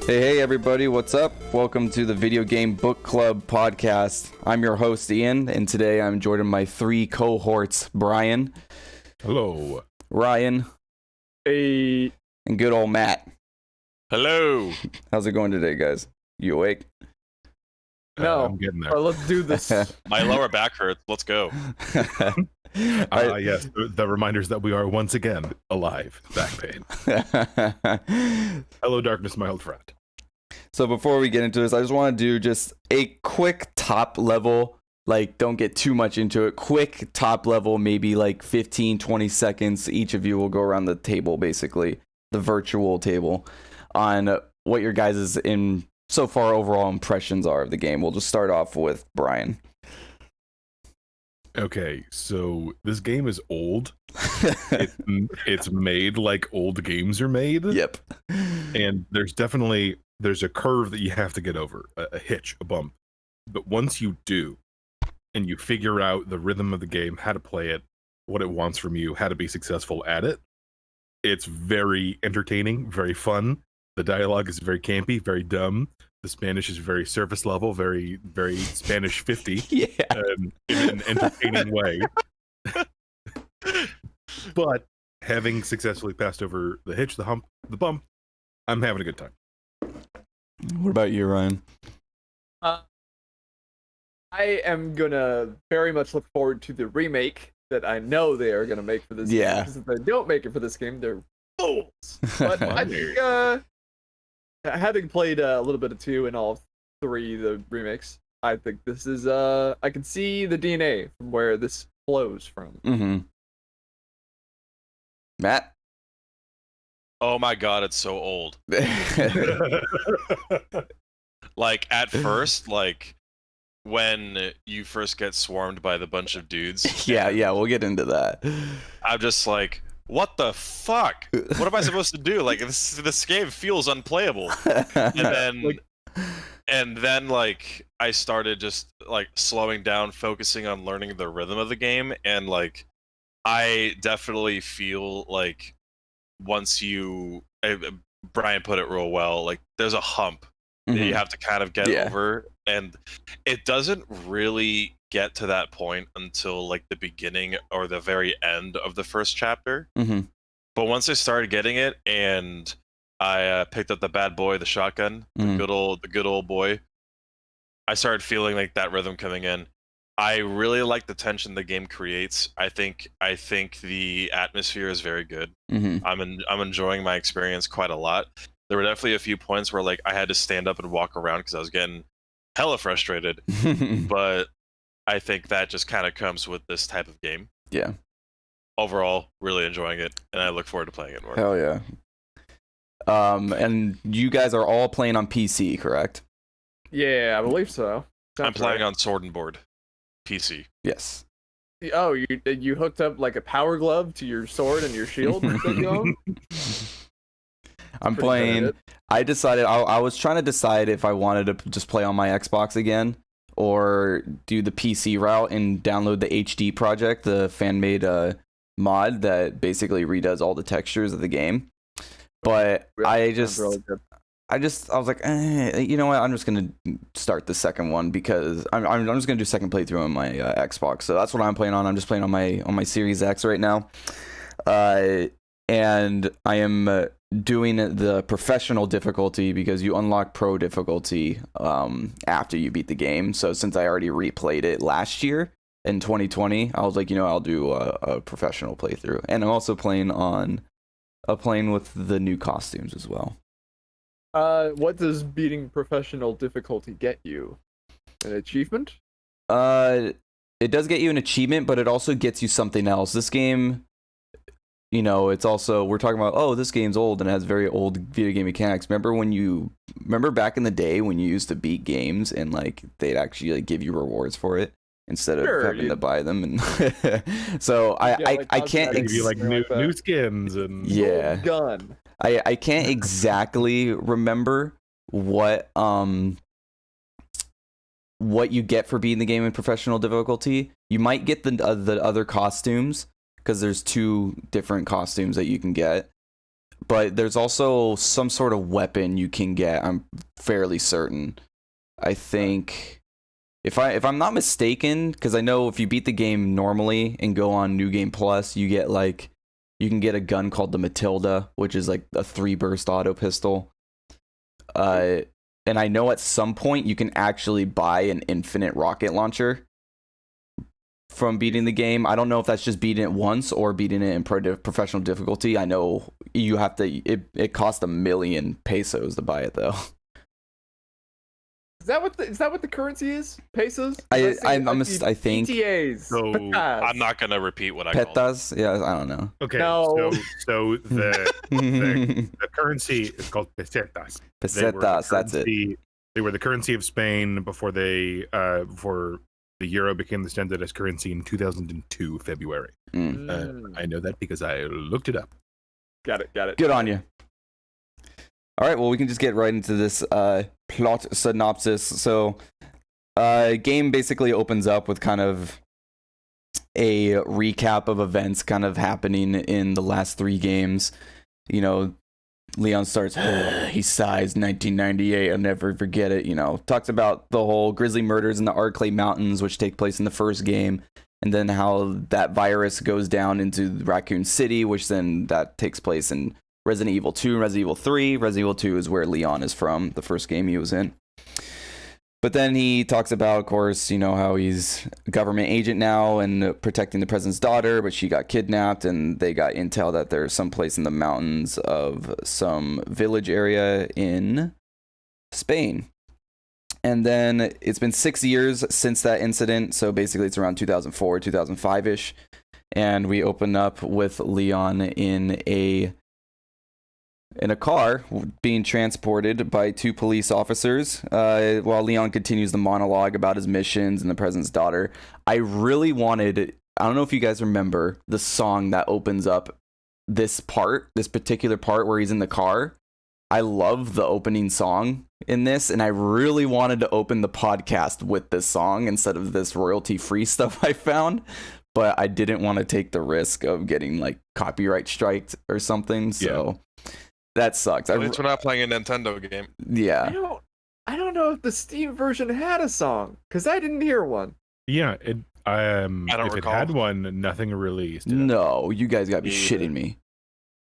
Hey, everybody, what's up? Welcome to the Video Game Book Club podcast. I'm your host, Ian, and today I'm joined by my three cohorts, Brian. Hello. Ryan. Hey. And good old Matt. Hello. How's it going today, guys? You awake? No. I'm getting there. Let's do this. My lower back hurts. Let's go. Yes, the reminders that we are once again alive. Back pain. Hello, darkness, my old friend. So before we get into this, I just want to do just a quick top level, like don't get too much into it, quick top level, maybe like 15, 20 seconds. Each of you will go around the table, basically, the virtual table, on what your guys' so far overall impressions are of the game. We'll just start off with Brian. Okay, so this game is old. It's made like old games are made. Yep. And there's a curve that you have to get over, a hitch, a bump. But once you do, and you figure out the rhythm of the game, how to play it, what it wants from you, how to be successful at it, it's very entertaining, very fun. The dialogue is very campy, very dumb. The Spanish is very surface level, very, very Spanish 50 Yeah. In an entertaining way. But having successfully passed over the hitch, the hump, the bump, I'm having a good time. What about you, Ryan? I am gonna very much look forward to the remake that I know they are gonna make for this game. Because if they don't make it for this game, they're fools. But I think, having played a little bit of 2 and all 3 the remakes, I think this is I can see the DNA from where this flows from. Mm-hmm. Matt? Oh my god, it's so old. Like, at first, like, when you first get swarmed by the bunch of dudes. yeah, we'll get into that. I'm just like, what the fuck? What am I supposed to do? Like, this game feels unplayable. And then, like, I started just, like, slowing down, focusing on learning the rhythm of the game, and, like, I definitely feel like once Brian put it real well, like, there's a hump that you have to kind of get over, and it doesn't really get to that point until, like, the beginning or the very end of the first chapter. But once I started getting it, and I picked up the bad boy, the shotgun, the good old boy, I started feeling like that rhythm coming in. I really like the tension the game creates. I think the atmosphere is very good. I'm enjoying my experience quite a lot. There were definitely a few points where, like, I had to stand up and walk around because I was getting hella frustrated. But I think that just kind of comes with this type of game. Yeah. Overall, really enjoying it, and I look forward to playing it more. Hell yeah. And you guys are all playing on PC, correct? Yeah, I believe so. I'm playing on Sword and Board PC. Yes. Oh, you hooked up like a power glove to your sword and your shield? I'm playing. I decided I was trying to decide if I wanted to just play on my Xbox again or do the PC route and download the HD project, the fan-made mod that basically redoes all the textures of the game. But I was like, you know what? I'm just gonna start the second one because I'm just gonna do second playthrough on my Xbox. So that's what I'm playing on. I'm just playing on my Series X right now, and I am doing the professional difficulty because you unlock pro difficulty after you beat the game. So since I already replayed it last year in 2020, I was like, you know, I'll do a professional playthrough, and I'm also playing with the new costumes as well. What does beating professional difficulty get you? An achievement? It does get you an achievement, but it also gets you something else. This game, you know, it's also, we're talking about, oh, this game's old and it has very old video game mechanics. Remember back in the day when you used to beat games and, like, they'd actually, like, give you rewards for it instead of having to buy them? And so I can't give you like new skins and gun. I can't exactly remember what you get for beating the game in professional difficulty. You might get the other costumes because there's 2 different costumes that you can get. but there's also some sort of weapon you can get. I'm fairly certain. I think if I'm not mistaken, because I know if you beat the game normally and go on New Game Plus, you can get a gun called the Matilda, which is like a 3-burst auto pistol. And I know at some point you can actually buy an infinite rocket launcher from beating the game. I don't know if that's just beating it once or beating it in professional difficulty. I know you have to. It costs 1 million pesos to buy it though. Is that what the currency is? Pesos? I think. PTAs. So I'm not gonna repeat what I called it. Petas? Yeah, I don't know. Okay, No. so the currency is called pesetas. Pesetas, that's it. They were the currency of Spain before before the euro became the standardized currency in 2002 February. I know that because I looked it up. Got it. Good on you. All right, well, we can just get right into this plot synopsis. So, game basically opens up with kind of a recap of events kind of happening in the last 3 games. You know, Leon starts, he sighs, 1998, I'll never forget it. You know, talks about the whole grisly murders in the Arclay Mountains, which take place in the first game, and then how that virus goes down into Raccoon City, which then that takes place in Resident Evil 2 and Resident Evil 3. Resident Evil 2 is where Leon is from, the first game he was in. But then he talks about, of course, you know, how he's a government agent now and protecting the president's daughter, but she got kidnapped and they got intel that there's someplace in the mountains of some village area in Spain. And then it's been 6 years since that incident, so basically it's around 2004, 2005-ish. And we open up with Leon in a car being transported by 2 police officers while Leon continues the monologue about his missions and the president's daughter. I really wanted, I don't know if you guys remember the song that opens up this particular part where he's in the car. I love the opening song in this, and I really wanted to open the podcast with this song instead of this royalty-free stuff I found, but I didn't want to take the risk of getting like copyright striked or something, so... Yeah. That sucks. At least we're not playing a Nintendo game. Yeah. I don't know if the Steam version had a song, because I didn't hear one. Yeah, I don't if recall. it had one, nothing released. No, you guys gotta be shitting me.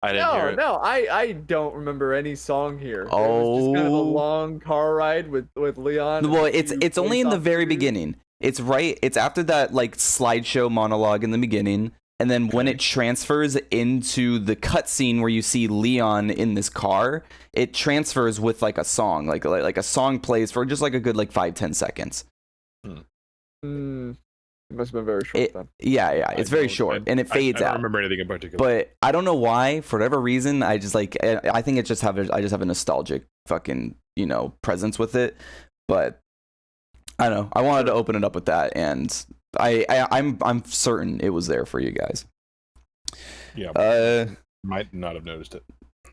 I didn't hear it. No, I don't remember any song here. Oh. It was just kind of a long car ride with Leon. Well, it's only in the very beginning. It's after that like slideshow monologue in the beginning. And then when it transfers into the cutscene where you see Leon in this car, it transfers with like a song, like a song plays for just like a good like 5-10 seconds. It must have been very short then. Yeah, it's very short and it fades out. I don't remember anything in particular. But I don't know why, for whatever reason, I just like I think I just have a nostalgic fucking, you know, presence with it. But I don't know. I wanted to open it up with that, and I'm certain it was there for you guys. Yeah. Might not have noticed it.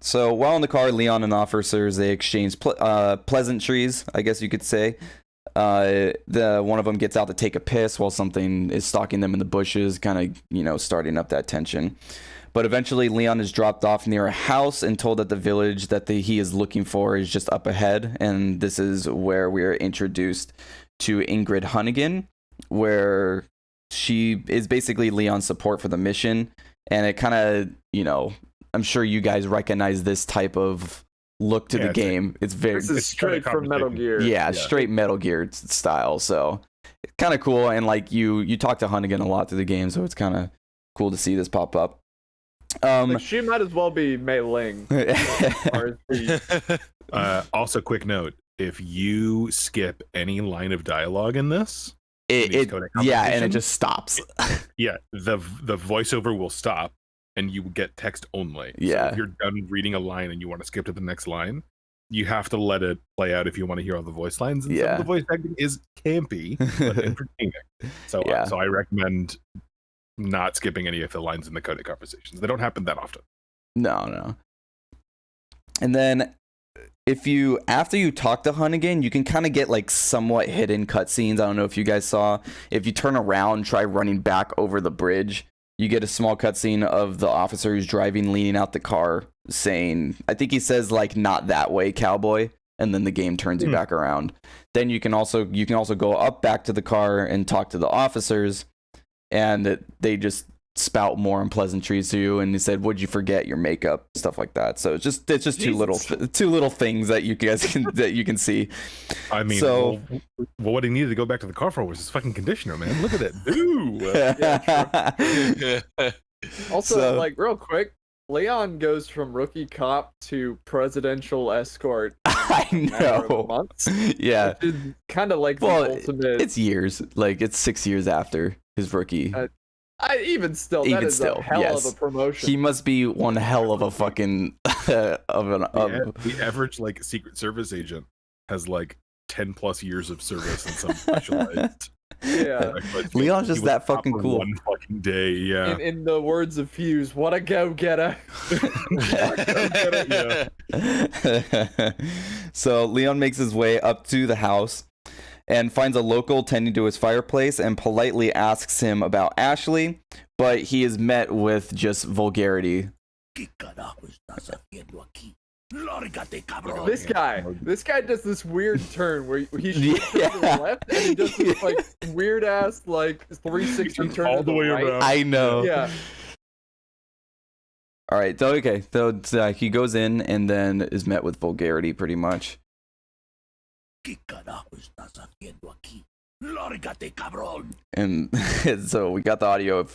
So while in the car, Leon and officers, they exchange pleasantries, I guess you could say. One of them gets out to take a piss while something is stalking them in the bushes, kind of, you know, starting up that tension. But eventually Leon is dropped off near a house and told that the village that he is looking for is just up ahead. And this is where we are introduced to Ingrid Hunnigan, where she is basically Leon's support for the mission. And it kind of, you know, I'm sure you guys recognize this type of look to the game. It's straight from Metal Gear. Yeah, straight Metal Gear style. So kind of cool. And like you talk to Hunnigan a lot through the game, so it's kind of cool to see this pop up. Like she might as well be Mei Ling. Also, quick note: if you skip any line of dialogue in this, and it just stops. Yeah, the voiceover will stop, and you get text only. Yeah. So if you're done reading a line and you want to skip to the next line, you have to let it play out if you want to hear all the voice lines. And some of the voice acting is campy, but entertaining. So I recommend not skipping any of the lines in the codec conversations. They don't happen that often. No. And then after you talk to Hunnigan, you can kind of get like somewhat hidden cutscenes. I don't know if you guys saw. If you turn around, try running back over the bridge, you get a small cutscene of the officer who's driving, leaning out the car, saying, I think he says like, "Not that way, cowboy," and then the game turns you back around. Then you can also go up back to the car and talk to the officers, and they just spout more unpleasantries to you, and he said, "Would you forget your makeup?" Stuff like that. So it's just two little things that you guys can see. I mean, so what he needed to go back to the car for was his fucking conditioner, man. Look at it. Yeah, also, like, real quick, Leon goes from rookie cop to presidential escort. I know. Months, yeah, kind of like the ultimate. It's years. Like, it's 6 years after his rookie. Even still, that is a hell of a promotion. He must be one hell of a fucking the average like Secret Service agent has like 10 plus years of service and some specialized. Yeah, Leon's just that fucking cool. One fucking day, yeah. In the words of Fuse, what a go-getter. So Leon makes his way up to the house and finds a local tending to his fireplace and politely asks him about Ashley, but he is met with just vulgarity. This guy does this weird turn where he shoots to the left and he does this like weird ass like 360 turn all the way right. around. I know. Yeah. All right. So okay. So he goes in and then is met with vulgarity, pretty much. And so we got the audio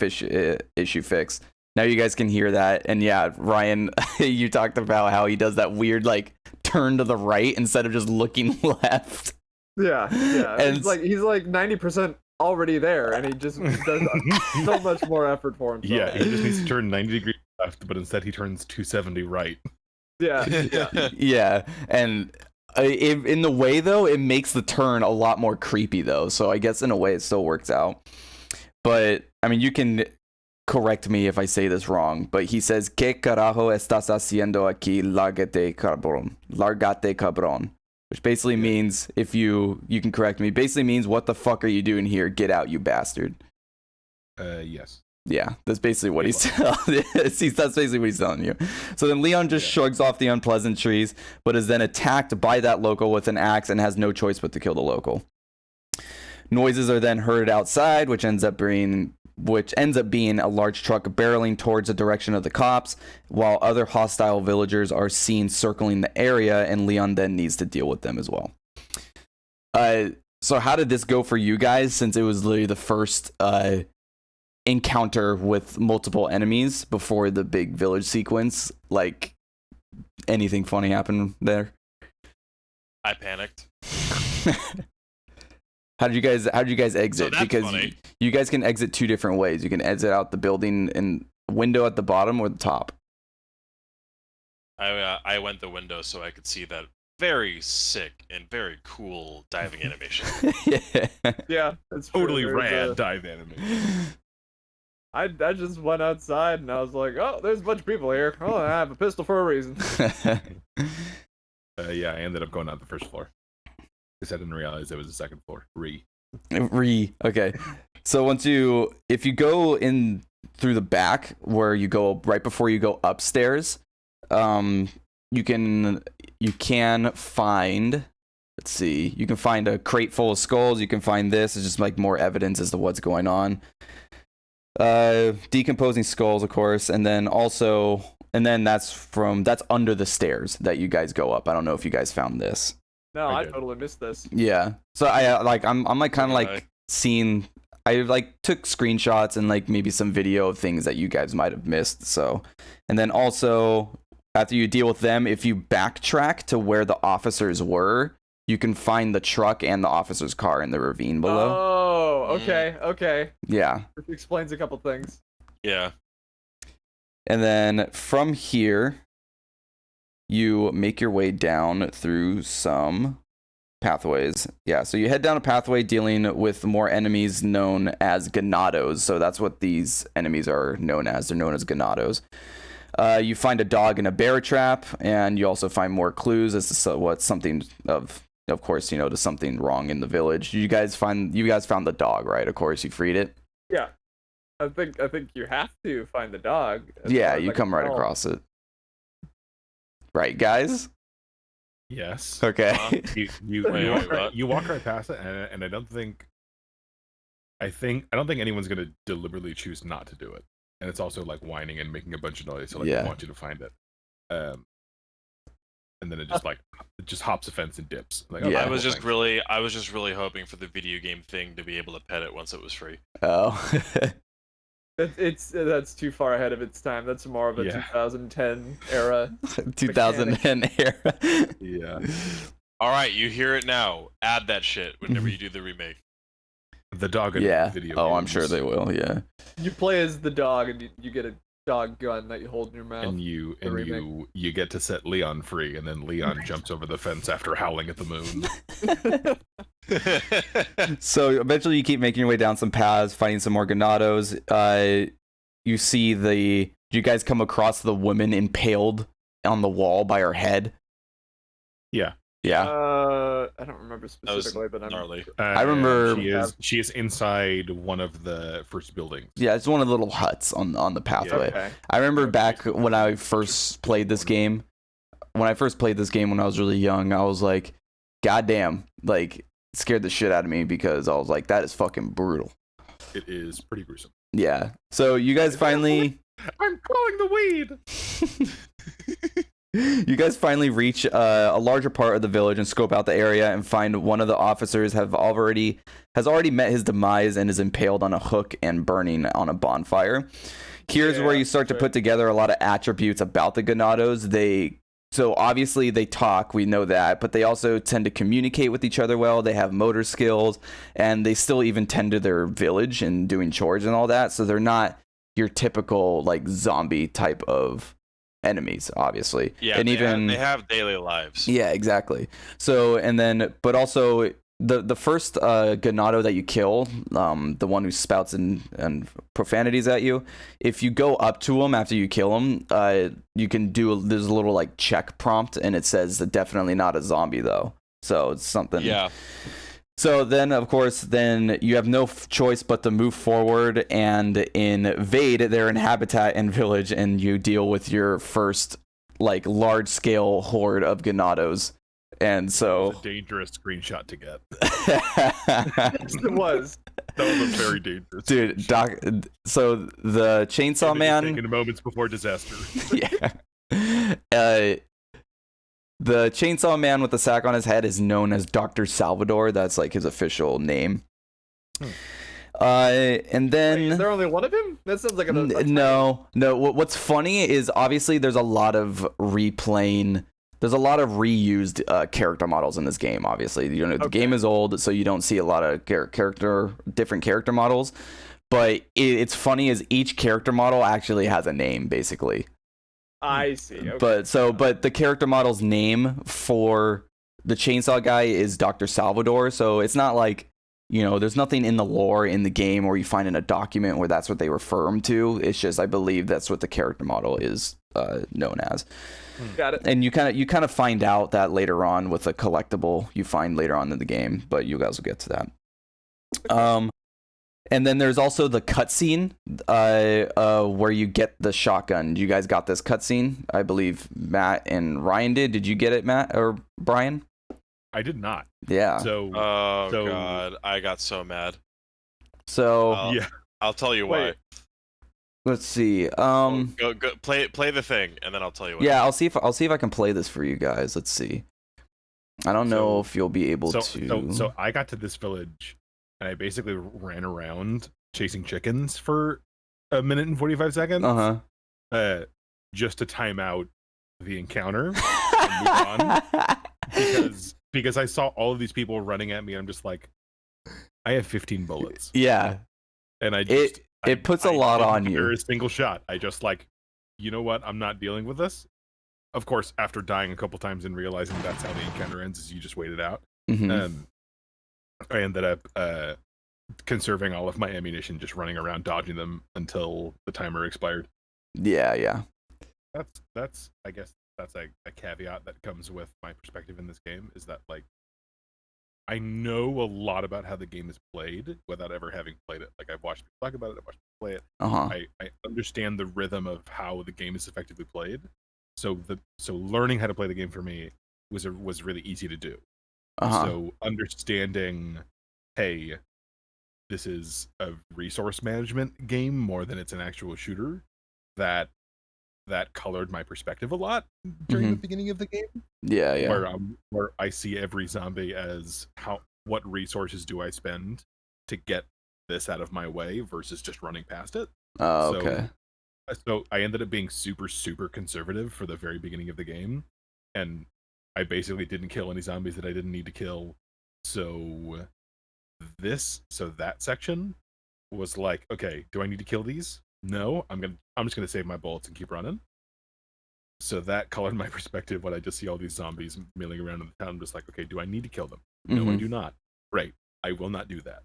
issue fixed. Now you guys can hear that. And yeah, Ryan, you talked about how he does that weird like turn to the right instead of just looking left. Yeah. And he's like 90% already there, and he just does so much more effort for himself. Yeah, he just needs to turn 90 degrees left, but instead he turns 270 right. Yeah. And in the way though, it makes the turn a lot more creepy though. So I guess in a way it still works out. But I mean, you can correct me if I say this wrong, but he says, "¿Qué carajo estás haciendo aquí? Lárgate, cabrón." Which basically means, if you can correct me, basically means, "What the fuck are you doing here? Get out, you bastard." Yes. Yeah, that's basically what he's that's basically what he's telling you. So then Leon just shrugs off the unpleasantries, but is then attacked by that local with an axe and has no choice but to kill the local. Noises are then heard outside, which ends up being a large truck barreling towards the direction of the cops, while other hostile villagers are seen circling the area, and Leon then needs to deal with them as well. So how did this go for you guys, since it was literally the first encounter with multiple enemies before the big village sequence? Like, anything funny happen there? I panicked. How did you guys exit? So because you guys can exit two different ways. You can exit out the building and window at the bottom or the top. I went the window so I could see that very sick and very cool diving animation. Yeah, it's totally rad dive animation. I just went outside and I was like, oh, there's a bunch of people here. Oh, I have a pistol for a reason. Yeah, I ended up going out the first floor. I didn't realize it was the second floor. Okay. So if you go in through the back, where you go right before you go upstairs, you can find, let's see, you can find a crate full of skulls. You can find this. It's just like more evidence as to what's going on. Decomposing skulls, of course, and then that's under the stairs that you guys go up. I don't know if you guys found this. No, I totally missed this. Yeah. So I'm like kind of like seeing. I like took screenshots and like maybe some video of things that you guys might have missed. So, and then also after you deal with them, if you backtrack to where the officers were, you can find the truck and the officer's car in the ravine below. Oh, okay. Yeah. Which explains a couple things. Yeah. And then from here, you make your way down through some pathways. Yeah, so you head down a pathway dealing with more enemies known as ganados. So that's what these enemies are known as. They're known as ganados. You find a dog in a bear trap, and you also find more clues as to what's something of course, to something wrong in the village. You guys found the dog, right? Of course, you freed it. Yeah, I think you have to find the dog. Yeah, you come right across it. Right. guys? Yes. Okay. You walk right past it, and I don't think anyone's gonna deliberately choose not to do it. And it's also like whining and making a bunch of noise, so like I want you to find it. And then it just hops a fence and dips. Like, I was just really hoping for the video game thing to be able to pet it once it was free. Oh. That's too far ahead of its time. That's more of a 2010 era. 2010 era. Yeah. All right, you hear it now. Add that shit whenever you do the remake. The dog in video. Oh, I'm sure they will. Yeah. You play as the dog, and you get a dog gun that you hold in your mouth. And you get to set Leon free, and then Leon jumps over the fence after howling at the moon. So eventually you keep making your way down some paths, finding some more Ganados. You see you guys come across the woman impaled on the wall by her head? Yeah. I don't remember specifically, but gnarly. I remember she is inside one of the first buildings. Yeah, it's one of the little huts on the pathway. Okay. I remember back when I first played this game. When I first played this game when I was really young, I was like, "Goddamn!" Like, it scared the shit out of me because I was like, "That is fucking brutal." It is pretty gruesome. Yeah. So you guys finally. I'm calling the weed. You guys finally reach a larger part of the village and scope out the area and find one of the officers has already met his demise and is impaled on a hook and burning on a bonfire. Here's where you start to put together a lot of attributes about the Ganados. So obviously they talk, we know that, but they also tend to communicate with each other well. They have motor skills, and they still even tend to their village and doing chores and all that. So they're not your typical like zombie type of enemies, obviously. Yeah, and they have daily lives. Yeah, exactly. So, and then, but also the first Ganado that you kill, the one who spouts and profanities at you, if you go up to him after you kill him, you can there's a little like check prompt, and it says definitely not a zombie though. So it's something. Yeah. So then, of course, you have no choice but to move forward and invade their habitat and village, and you deal with your first, like, large-scale horde of Ganados. And so... It was a dangerous screenshot to get. Yes, it was. That was very dangerous. Dude, so the Chainsaw Man... Taking moments before disaster. Yeah. The Chainsaw Man with the sack on his head is known as Dr. Salvador. That's like his official name. And then... Wait, is there only one of him? That sounds like No. What's funny is obviously there's a lot of replaying... There's a lot of reused character models in this game, obviously. The game is old, so you don't see a lot of different character models. But it's funny is each character model actually has a name, basically. I see. Okay. But the character model's name for the chainsaw guy is Dr. Salvador. So it's not like, there's nothing in the lore in the game or you find in a document where that's what they refer him to. It's just, I believe that's what the character model is known as. Got it. And you kind of find out that later on with a collectible you find later on in the game, but you guys will get to that. And then there's also the cutscene where you get the shotgun. You guys got this cutscene? I believe Matt and Ryan did. Did you get it, Matt or Brian? I did not. Yeah. God, I got so mad. So yeah, I'll tell you why. Let's see. Go play the thing, and then I'll tell you why. Yeah, I'll see if I can play this for you guys. Let's see. I don't know if you'll be able to. So I got to this village. And I basically ran around chasing chickens for 1 minute and 45 seconds. Just to time out the encounter and move on. Because I saw all of these people running at me, and I'm just like, I have 15 bullets. Yeah. And it puts a lot on you. There is a single shot. I just like, you know what? I'm not dealing with this. Of course, after dying a couple times and realizing that's how the encounter ends, is you just wait it out. Mm-hmm. I ended up conserving all of my ammunition, just running around dodging them until the timer expired. Yeah. That's I guess that's a caveat that comes with my perspective in this game, is that like I know a lot about how the game is played without ever having played it. Like I've watched people talk about it, I've watched people play it. I understand the rhythm of how the game is effectively played. So learning how to play the game for me was really easy to do. So understanding, hey, this is a resource management game more than it's an actual shooter, that colored my perspective a lot during the beginning of the game. Yeah. Where I see every zombie as what resources do I spend to get this out of my way versus just running past it. Oh, okay. So I ended up being super, super conservative for the very beginning of the game, and I basically didn't kill any zombies that I didn't need to kill. So that section was like, okay, do I need to kill these? No, I'm just gonna save my bullets and keep running. So that colored my perspective when I just see all these zombies milling around in the town. I'm just like, okay, do I need to kill them? No, I do not. Great, I will not do that.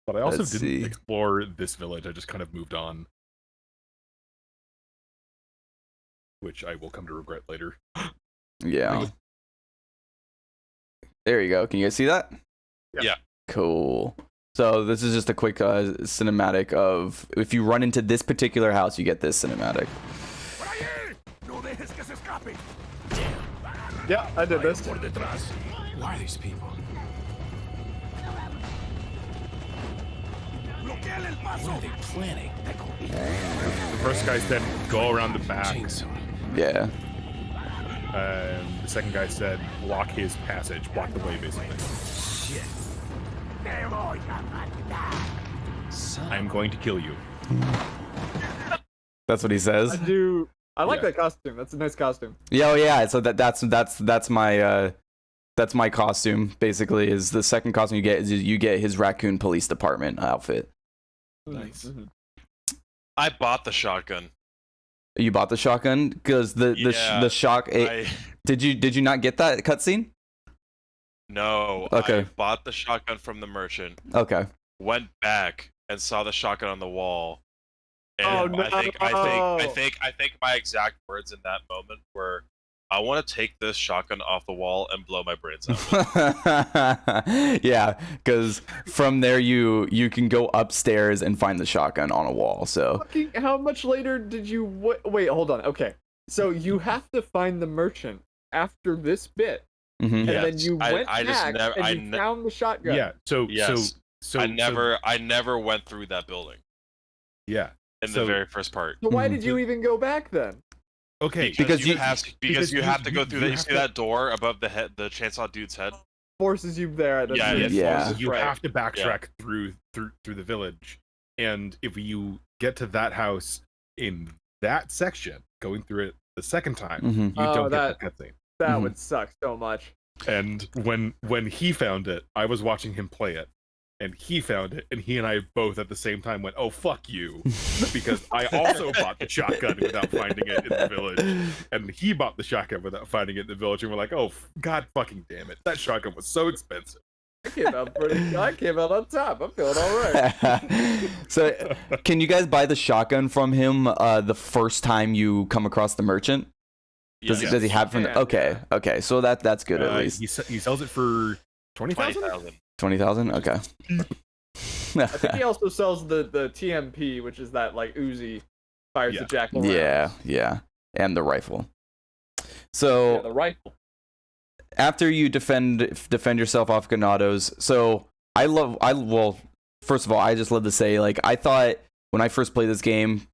But I also didn't explore this village. I just kind of moved on, which I will come to regret later. Yeah. There you go. Can you guys see that? Yeah. Cool. So this is just a quick cinematic of if you run into this particular house, you get this cinematic. Yeah, I did this. Why are these people? What are they planning? The first guy said, go around the back. Yeah. The second guy said, block his passage. Block the way, basically. Shit. I'm going to kill you. That's what he says. I like that costume. That's a nice costume. Yeah, oh yeah. So that's my costume. Basically, is the second costume you get is you get his raccoon police department outfit. Nice. I bought the shotgun. You bought the shotgun because the shock. Did you not get that cutscene? No. Okay. I bought the shotgun from the merchant. Okay. Went back and saw the shotgun on the wall. And Oh, no. I think my exact words in that moment were, I want to take this shotgun off the wall and blow my brains out. Yeah, because from there you can go upstairs and find the shotgun on a wall. So How much later did you wait? Hold on. Okay, so you have to find the merchant after this bit, and then you went back and you found the shotgun. Yeah. So I never went through that building. Yeah. In the very first part. So why did you even go back then? Okay, because you have to go through that. You see that door above the head, the chainsaw dude's head. Forces you there. You have to backtrack through the village, and if you get to that house in that section, going through it the second time, you don't get the cutscene. That would suck so much. And when he found it, I was watching him play it, and he found it, and he and I both at the same time went, "Oh fuck you," because I also bought the shotgun without finding it in the village, and he bought the shotgun without finding it in the village, and we're like, "Oh god fucking damn it! That shotgun was so expensive." I came out on top. I'm feeling all right. So, can you guys buy the shotgun from him the first time you come across the merchant? Does he have it from the... Okay. So that's good at least. He sells it for 20,000. 20,000? Okay. I think he also sells the TMP, which is that like Uzi fires the jackal rounds. Yeah. And the rifle. So the rifle. After you defend yourself off ganados, so first of all, I just love to say, like, I thought when I first played this game,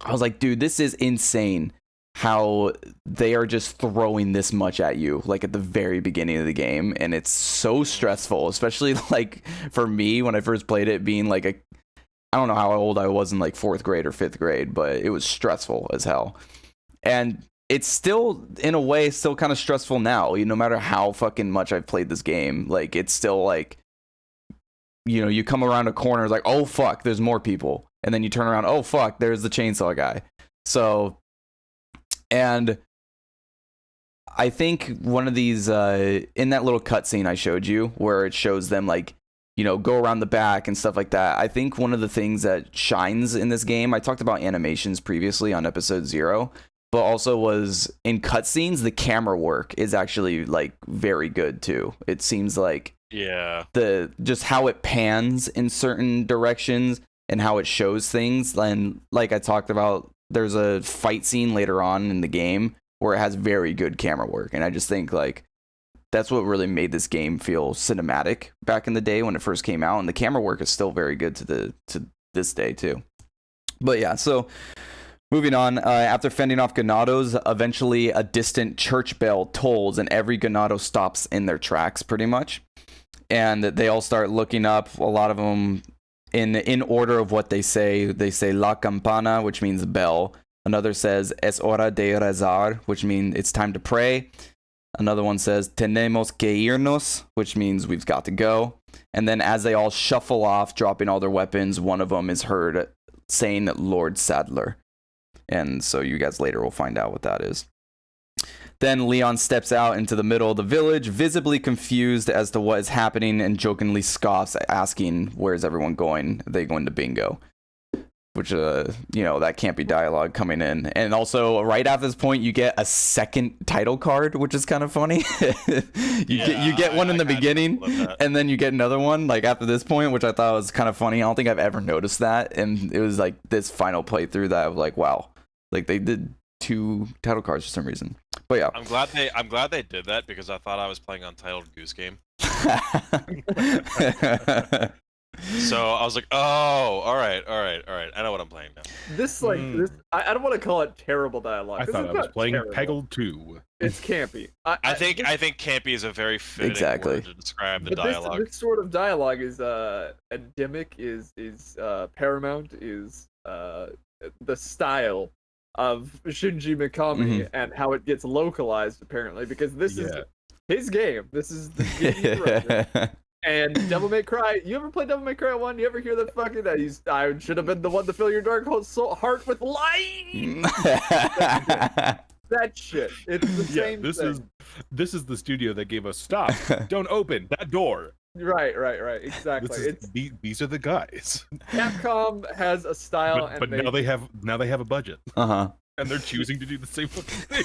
I was like, dude, this is insane how they are just throwing this much at you, like at the very beginning of the game, and it's so stressful, especially like for me when I first played it, being like I don't know how old I was in like 4th grade or 5th grade, but it was stressful as hell. And it's still, in a way, still kind of stressful now, no matter how fucking much I've played this game. Like, it's still like, you come around a corner, it's like, oh fuck, there's more people. And then you turn around, oh fuck, there's the chainsaw guy. So, and I think one of these, in that little cutscene I showed you, where it shows them like, go around the back and stuff like that. I think one of the things that shines in this game, I talked about animations previously on episode 0, but also was in cutscenes, the camera work is actually like very good too. It seems like just how it pans in certain directions and how it shows things. And like I talked about, there's a fight scene later on in the game where it has very good camera work, and I just think like that's what really made this game feel cinematic back in the day when it first came out, and the camera work is still very good to this day too. But yeah, so moving on, after fending off Ganados, eventually a distant church bell tolls and every Ganado stops in their tracks pretty much. And they all start looking up, a lot of them in order of what they say. They say La Campana, which means bell. Another says Es hora de rezar, which means it's time to pray. Another one says Tenemos que irnos, which means we've got to go. And then as they all shuffle off, dropping all their weapons, one of them is heard saying Lord Sadler. And so you guys later will find out what that is. Then Leon steps out into the middle of the village, visibly confused as to what is happening, and jokingly scoffs, asking, where's everyone going? Are they going to bingo? Which, that can't be dialogue coming in. And also, right after this point, you get a second title card, which is kind of funny. you get one in the beginning, and then you get another one, like, after this point, which I thought was kind of funny. I don't think I've ever noticed that. And it was, like, this final playthrough that I was like, wow. Like, they did 2 title cards for some reason. But yeah. I'm glad they did that because I thought I was playing Untitled Goose Game. So I was like, oh, all right. I know what I'm playing now. This I don't want to call it terrible dialogue. I thought I was playing Peggle 2. It's campy. I think campy is a very fitting word to describe the dialogue. This sort of dialogue is endemic, is paramount, is the style of Shinji Mikami and how it gets localized apparently, because this is his game. This is the game. And Devil May Cry. You ever play Devil May Cry 1? You ever hear that fucking I should have been the one to fill your dark heart with light? That shit. It's the same thing. This is the studio that gave us stop. Don't open that door. Right. Exactly. These are the guys. Capcom has a style, but now they have a budget. And they're choosing to do the same fucking thing.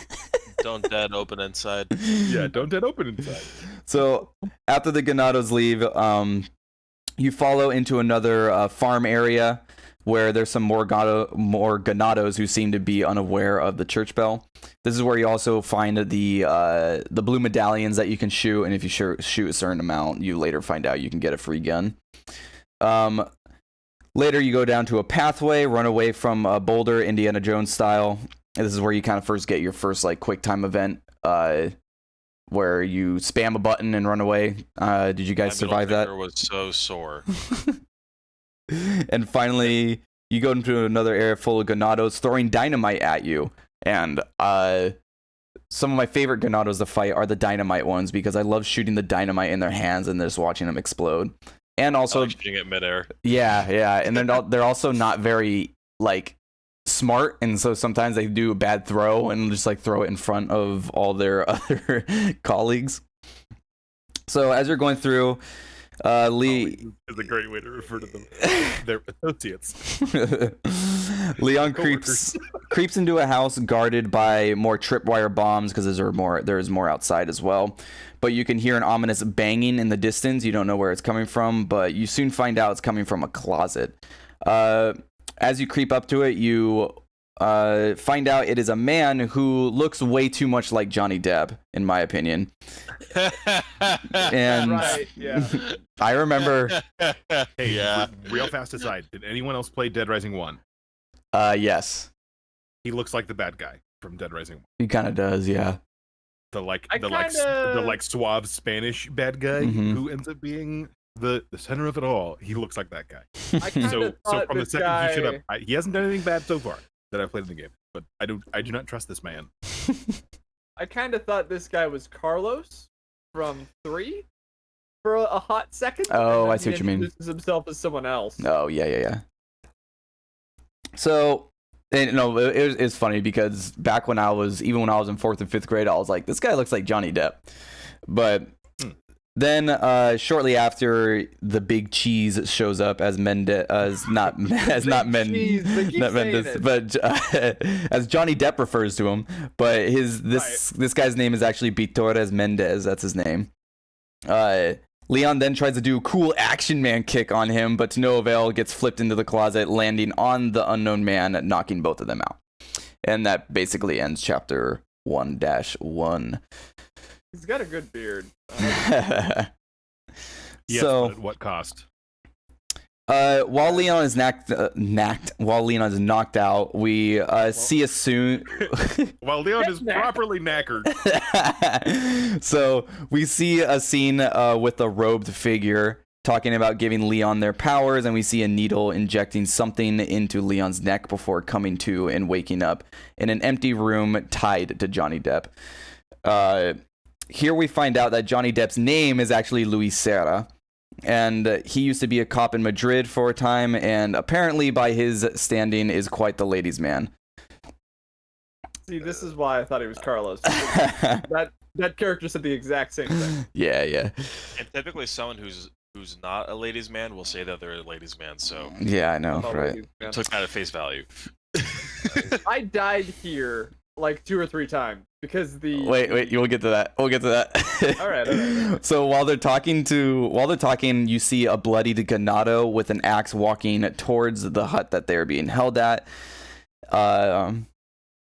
Don't dead open inside. Yeah, don't dead open inside. So after the Ganados leave, you follow into another farm area where there's some more Ganados who seem to be unaware of the church bell. This is where you also find the blue medallions that you can shoot, and if you shoot a certain amount, you later find out you can get a free gun. Later, you go down to a pathway, run away from a boulder, Indiana Jones style. And this is where you kind of first get your first like quick time event, where you spam a button and run away. Did you guys survive that? My was so sore. And finally, you go into another area full of Ganados throwing dynamite at you. And some of my favorite Ganados to fight are the dynamite ones, because I love shooting the dynamite in their hands and just watching them explode. And also shooting it midair. Yeah. And they're also not very like smart, and so sometimes they do a bad throw and just like throw it in front of all their other colleagues. So as you're going through, Lee is a great way to refer to them. They're associates. Leon creeps into a house guarded by more tripwire bombs, because there's more outside as well. But you can hear an ominous banging in the distance. You don't know where it's coming from, but you soon find out it's coming from a closet. As you creep up to it, you find out it is a man who looks way too much like Johnny Depp, in my opinion. And right, yeah. I remember. Hey, real fast aside, did anyone else play Dead Rising 1? Yes. He looks like the bad guy from Dead Rising 1. He kind of does, yeah. The suave Spanish bad guy who ends up being the center of it all. He looks like that guy. So from the second he showed up, he hasn't done anything bad so far that I've played in the game, but I do not trust this man. I kind of thought this guy was Carlos from 3 for a hot second. Oh, I see what you mean. He introduces himself as someone else. Oh, yeah. So, it's funny because back when I was in 4th and 5th grade, I was like, this guy looks like Johnny Depp. But then shortly after, the big cheese shows up as Mendes, as Johnny Depp refers to him. But this guy's name is actually Vitores Mendez. That's his name. Leon then tries to do a cool action man kick on him, but to no avail, gets flipped into the closet, landing on the unknown man, knocking both of them out. And that basically ends chapter 1-1. He's got a good beard. Yes, So, but at what cost? while Leon is while Leon is knocked out, we see a soon. While Leon is properly knackered. So we see a scene with a robed figure talking about giving Leon their powers, and we see a needle injecting something into Leon's neck before coming to and waking up in an empty room tied to Johnny Depp. Here we find out that Johnny Depp's name is actually Luis Serra. And he used to be a cop in Madrid for a time, and apparently by his standing is quite the ladies' man. See, this is why I thought he was Carlos. that character said the exact same thing. Yeah. And typically someone who's not a ladies' man will say that they're a ladies' man, so Yeah, I know, Oh, right? ladies, man. took that at face value. I died here like 2 or 3 times because the Wait, we'll get to that. All right. So while they're talking, you see a bloodied Ganado with an axe walking towards the hut that they're being held at.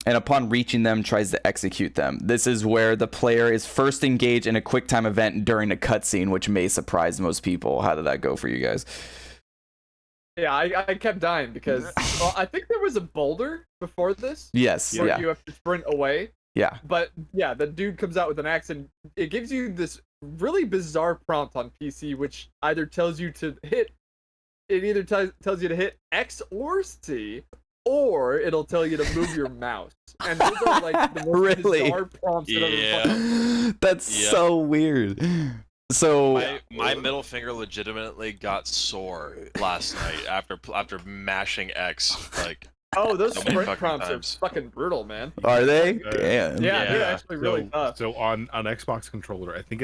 And upon reaching them, tries to execute them. This is where the player is first engaged in a quick time event during a cutscene, which may surprise most people. How did that go for you guys? Yeah, I kept dying because I think there was a boulder before this. Yes, Where yeah. you have to sprint away. Yeah. But yeah, the dude comes out with an axe and it gives you this really bizarre prompt on PC, which either tells you to hit, tells you to hit X or C, or it'll tell you to move your mouse. And those are like the most Really? bizarre prompts that I've ever fucking. That's so weird. So My middle finger legitimately got sore last night after mashing X like. Oh, those So many sprint fucking prompts times. are fucking brutal, man. are they? Uh, Damn. Yeah, they're Yeah. actually really tough. So on Xbox controller, I think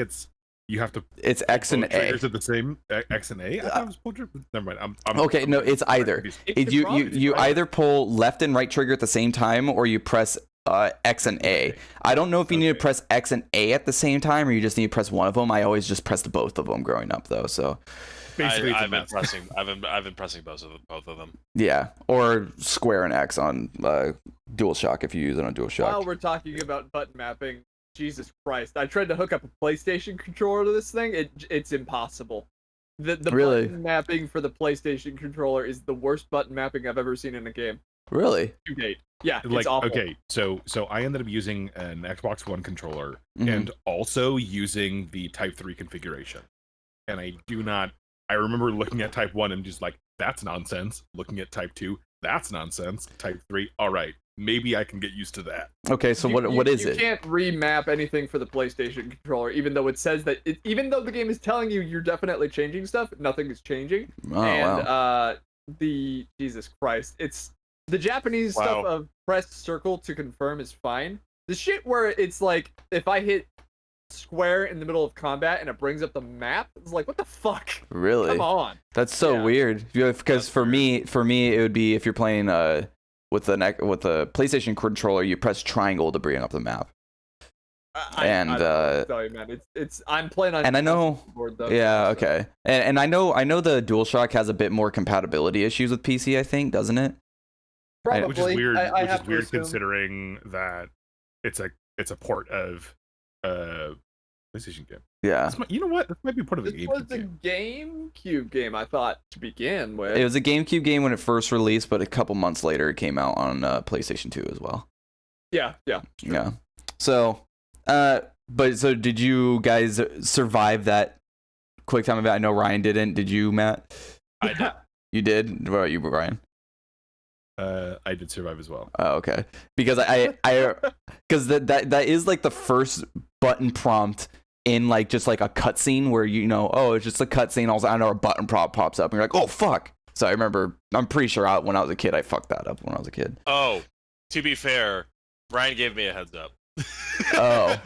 you have to It's X and both A. triggers at the same X and A. I thought it was pull trigger. Never mind. I'm Okay, no, it's either. It's You either pull left and right trigger at the same time, or you press X and A. I don't know if you need to press X and A at the same time, or you just need to press one of them. I always just pressed both of them growing up, though. So basically it's a I've been mess. pressing. I've been pressing both of them. yeah, or square and X on DualShock if you use it on DualShock. While we're talking about button mapping, Jesus Christ, I tried to hook up a PlayStation controller to this thing. It's impossible. The Really? button mapping for the PlayStation controller is the worst button mapping I've ever seen in a game Really? to date. Yeah, Like it's awful. okay, so I ended up using an Xbox One controller Mhm. and also using the Type 3 configuration. And I remember looking at Type 1 and just like, that's nonsense. Looking at Type 2, that's nonsense. Type 3, all right, maybe I can get used to that. Okay, so what is you it? You can't remap anything for the PlayStation controller, even though it says that. Even though the game is telling you you're definitely changing stuff, nothing is changing. Oh, And wow. the Jesus Christ, it's the Japanese Wow. stuff of press circle to confirm is fine. The shit where it's like if I hit square in the middle of combat and it brings up the map, it's like what the fuck? Really? Come on. That's so Yeah. weird. Because for me, it would be if you're playing with the PlayStation controller, you press triangle to bring up the map. I don't know what to tell you, man. It's I'm playing on. And I know- keyboard, though, Yeah, so- okay. And I know the DualShock has a bit more compatibility issues with PC, I think, doesn't it? Probably. Which is weird. I Which have is to weird assume. considering that it's a port of PlayStation game. Yeah. You know what? This might be part of the This game. was a GameCube game, I thought, to begin with. It was a GameCube game when it first released, but a couple months later it came out on PlayStation 2 as well. Yeah. Yeah. So, but so did you guys survive that quick time event? I know Ryan didn't. Did you, Matt? I did. You did? What about you, Ryan? I did survive as well. Oh, okay. Because because that is like the first button prompt in like just like a cutscene where oh, it's just a cutscene. Also, I know a button prompt pops up and you're like, oh fuck. So I remember, I'm pretty sure when I was a kid, I fucked that up when I was a kid. Oh, to be fair, Ryan gave me a heads up. Oh.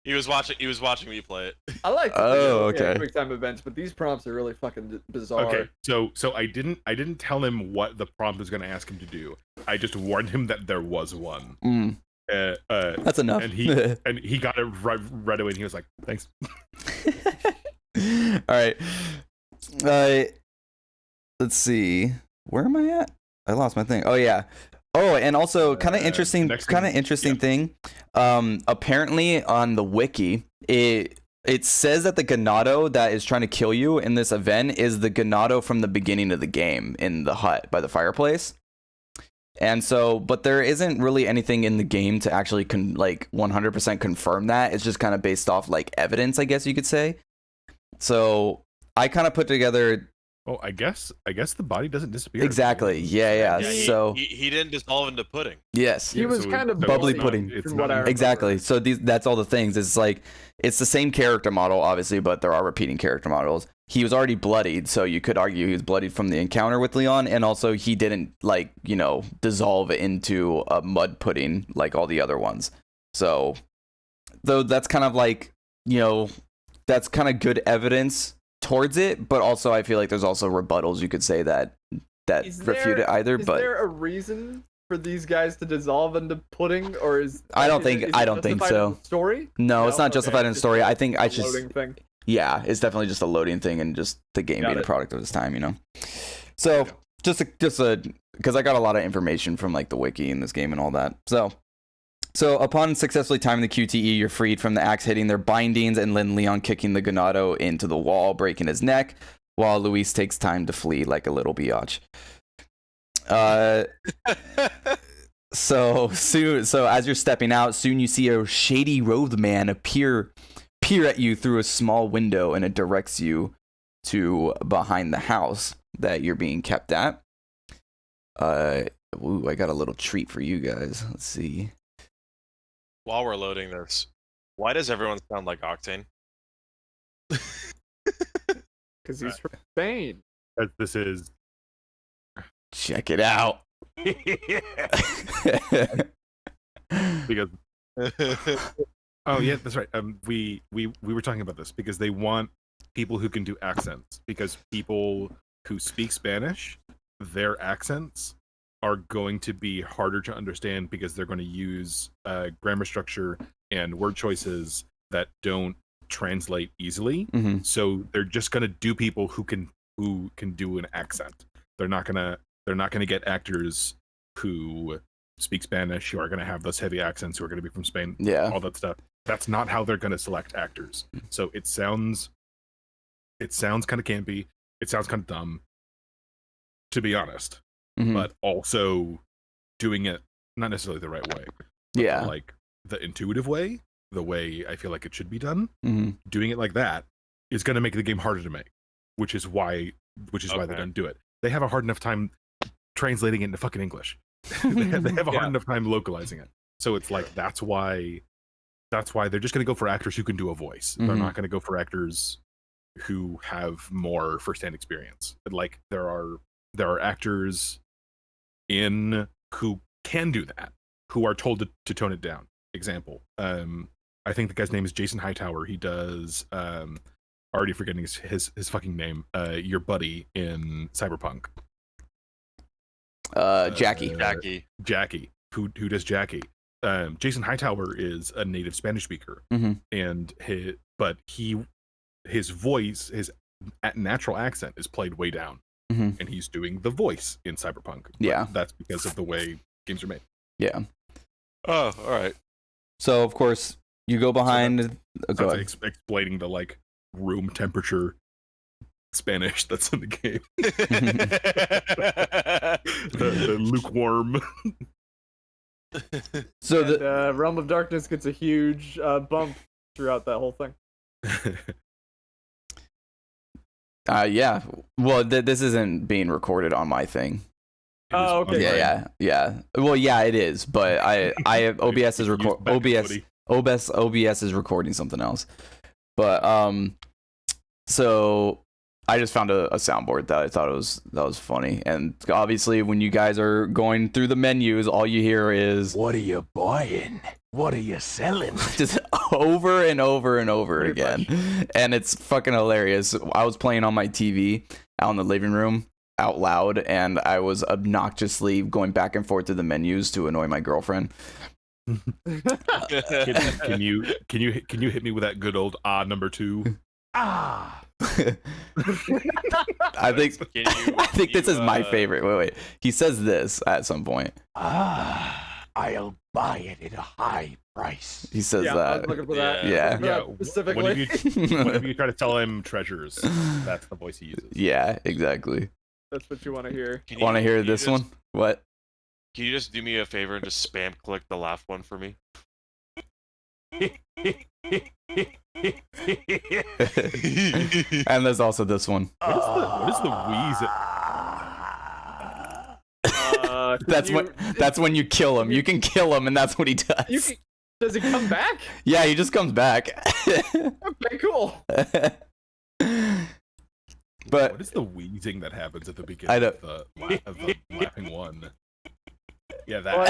he was watching me play it. I like okay. quick time events, but these prompts are really fucking bizarre. Okay, so I didn't tell him what the prompt was going to ask him to do. I just warned him that there was one. That's enough. And he got it right away, and he was like, "Thanks." All right. Let's see. Where am I at? I lost my thing. Oh yeah. Oh, and also kind of interesting thing. Apparently on the wiki, it says that the Ganado that is trying to kill you in this event is the Ganado from the beginning of the game in the hut by the fireplace. And so, but there isn't really anything in the game to actually 100% confirm that. It's just kind of based off like evidence, I guess you could say. So I kind of put together. Oh, I guess the body doesn't disappear. Exactly. Yeah. So he didn't dissolve into pudding. Yes. He was kind of bubbly pudding. From what I remember. Exactly. So that's all the things. It's like it's the same character model, obviously, but there are repeating character models. He was already bloodied, so you could argue he was bloodied from the encounter with Leon, and also he didn't dissolve into a mud pudding like all the other ones. So, though that's kind of like that's kind of good evidence towards it, but also I feel like there's also rebuttals you could say that refute it either. But is there a reason for these guys to dissolve into pudding, or is I don't think so. Story? No, it's not justified in the story. I think I just thing. Yeah, it's definitely just a loading thing and just the game being a product of its time, So just because I got a lot of information from like the wiki in this game and all that. So upon successfully timing the QTE, you're freed from the axe hitting their bindings and then Leon kicking the Ganado into the wall, breaking his neck, while Luis takes time to flee like a little biatch. So as you're stepping out, soon you see a shady robed man peer at you through a small window, and it directs you to behind the house that you're being kept at. I got a little treat for you guys. Let's see. While we're loading this, why does everyone sound like Octane? Because he's from Spain. This is. Check it out. Because. Oh yeah, that's right. We were talking about this because they want people who can do accents, because people who speak Spanish, their accents are going to be harder to understand because they're going to use grammar structure and word choices that don't translate easily. Mm-hmm. So they're just going to do people who can do an accent. They're not gonna get actors who speak Spanish who are going to have those heavy accents, who are going to be from Spain. Yeah, all that stuff. That's not how they're going to select actors. So it sounds kind of campy. It sounds kind of dumb, to be honest. Mm-hmm. But also doing it not necessarily the right way. Yeah, like the intuitive way, the way I feel like it should be done. Mm-hmm. Doing it like that is going to make the game harder to make, which is why they don't do it. They have a hard enough time translating it into fucking English. they have a hard enough time localizing it. So it's like that's why they're just going to go for actors who can do a voice. Mm-hmm. They're not going to go for actors who have more firsthand experience. Like there are actors in who can do that, who are told to tone it down. Example, I think the guy's name is Jason Hightower. He does already forgetting his fucking name. Your buddy in Cyberpunk. Jackie, who does Jackie. Jason Hightower is a native Spanish speaker, mm-hmm. and his voice, his natural accent is played way down, mm-hmm. and he's doing the voice in Cyberpunk. Yeah, that's because of the way games are made. Yeah. Oh, all right. So of course you go behind. Go ahead. Explaining the like room temperature Spanish that's in the game. the lukewarm. So the Realm of Darkness gets a huge bump throughout that whole thing. Yeah. Well, this isn't being recorded on my thing. Oh, okay. Yeah. Well, yeah, it is, but OBS is OBS is recording something else. But so I just found a soundboard that I thought that was funny, and obviously when you guys are going through the menus, all you hear is "What are you buying? What are you selling?" just over and over and over again, and it's fucking hilarious. I was playing on my TV out in the living room out loud, and I was obnoxiously going back and forth to the menus to annoy my girlfriend. Can you hit me with that good old number 2? Ah. I think this is my favorite. Wait. He says this at some point. I'll buy it at a high price. He says I that. was looking for that. Yeah. Specifically. Whenever you try to tell him treasures, that's the voice he uses. Yeah, exactly. That's what you want to hear. Want to hear this one? What? Can you just do me a favor and just spam click the laugh one for me? And there's also this one. What is the wheeze? That's when you kill him. You can kill him, and that's what he does. Does he come back? Yeah, he just comes back. Okay, cool. But what is the wheezing that happens at the beginning of the laughing one? Yeah, that.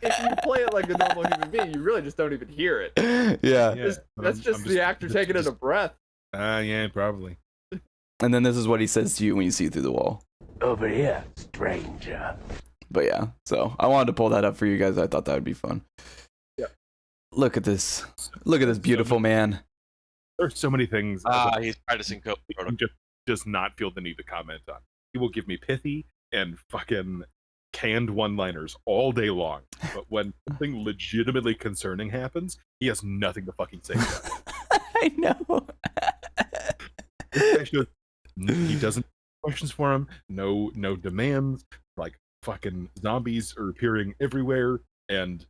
If you play it like a normal human being, you really just don't even hear it. Yeah. That's just the actor taking in a breath. Yeah, probably. And then this is what he says to you when you see through the wall. Over here, stranger. But yeah, so I wanted to pull that up for you guys. I thought that would be fun. Yeah. Look at this. Look at this beautiful man. There's so many things. He's practicing code. He just does not feel the need to comment on. He will give me pithy and fucking canned one-liners all day long. But when something legitimately concerning happens, he has nothing to fucking say about it. I know. He doesn't have questions for him. No demands. Like fucking zombies are appearing everywhere, and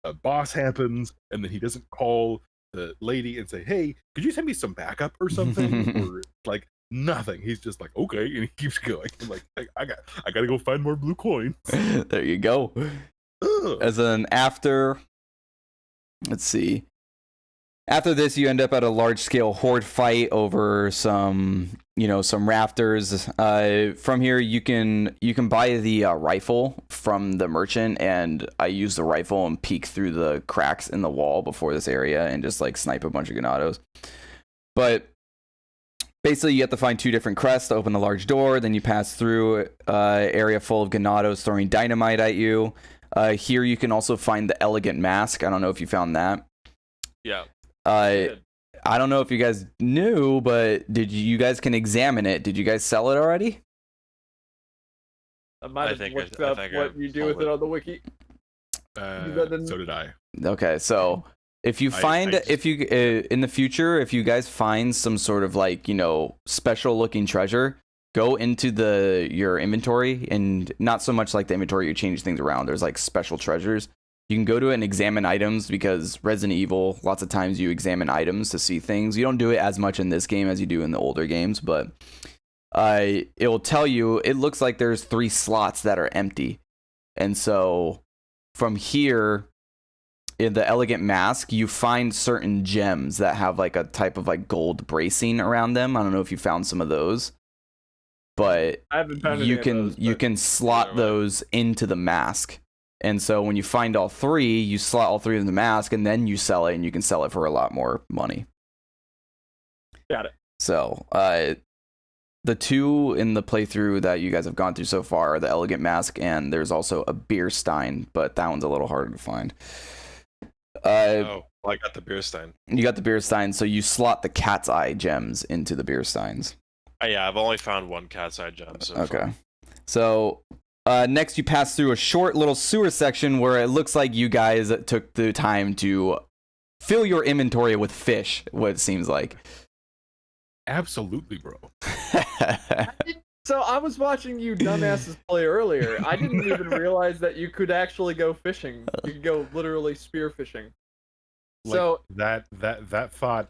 a boss happens, and then he doesn't call the lady and say, "Hey, could you send me some backup or something?" Or like nothing. He's just like, "Okay," and he keeps going. I'm like, I gotta go find more blue coins. There you go. As an after, let's see. After this, you end up at a large-scale horde fight over some rafters. From here, you can buy the rifle from the merchant, and I use the rifle and peek through the cracks in the wall before this area and just like snipe a bunch of ganados. But basically, you have to find 2 different crests to open the large door. Then you pass through an area full of ganados throwing dynamite at you. Here, you can also find the elegant mask. I don't know if you found that. Yeah. I don't know if you guys knew, but you guys can examine it? Did you guys sell it already? I might have looked up what you do with it on the wiki. So did I. Okay, so if you find in the future, if you guys find some sort of like special looking treasure, go into your inventory, and not so much like the inventory you change things around. There's like special treasures. You can go to it and examine items, because Resident Evil, lots of times you examine items to see things. You don't do it as much in this game as you do in the older games, but it will tell you, it looks like there's 3 slots that are empty. And so from here, in the elegant mask, you find certain gems that have like a type of like gold bracing around them. I don't know if you found some of those, but I haven't found you can slot those into the mask. And so when you find all 3, you slot all 3 in the mask, and then you sell it, and you can sell it for a lot more money. Got it. So the 2 in the playthrough that you guys have gone through so far are the elegant mask, and there's also a beer stein, but that one's a little harder to find. I got the beer stein. You got the beer stein, so you slot the cat's eye gems into the beer steins. Yeah, I've only found 1 cat's eye gem so Okay. far. So next you pass through a short little sewer section where it looks like you guys took the time to fill your inventory with fish, what it seems like. Absolutely, bro. So I was watching you dumbasses play earlier. I didn't even realize that you could actually go fishing. You could go literally spear fishing. So that thought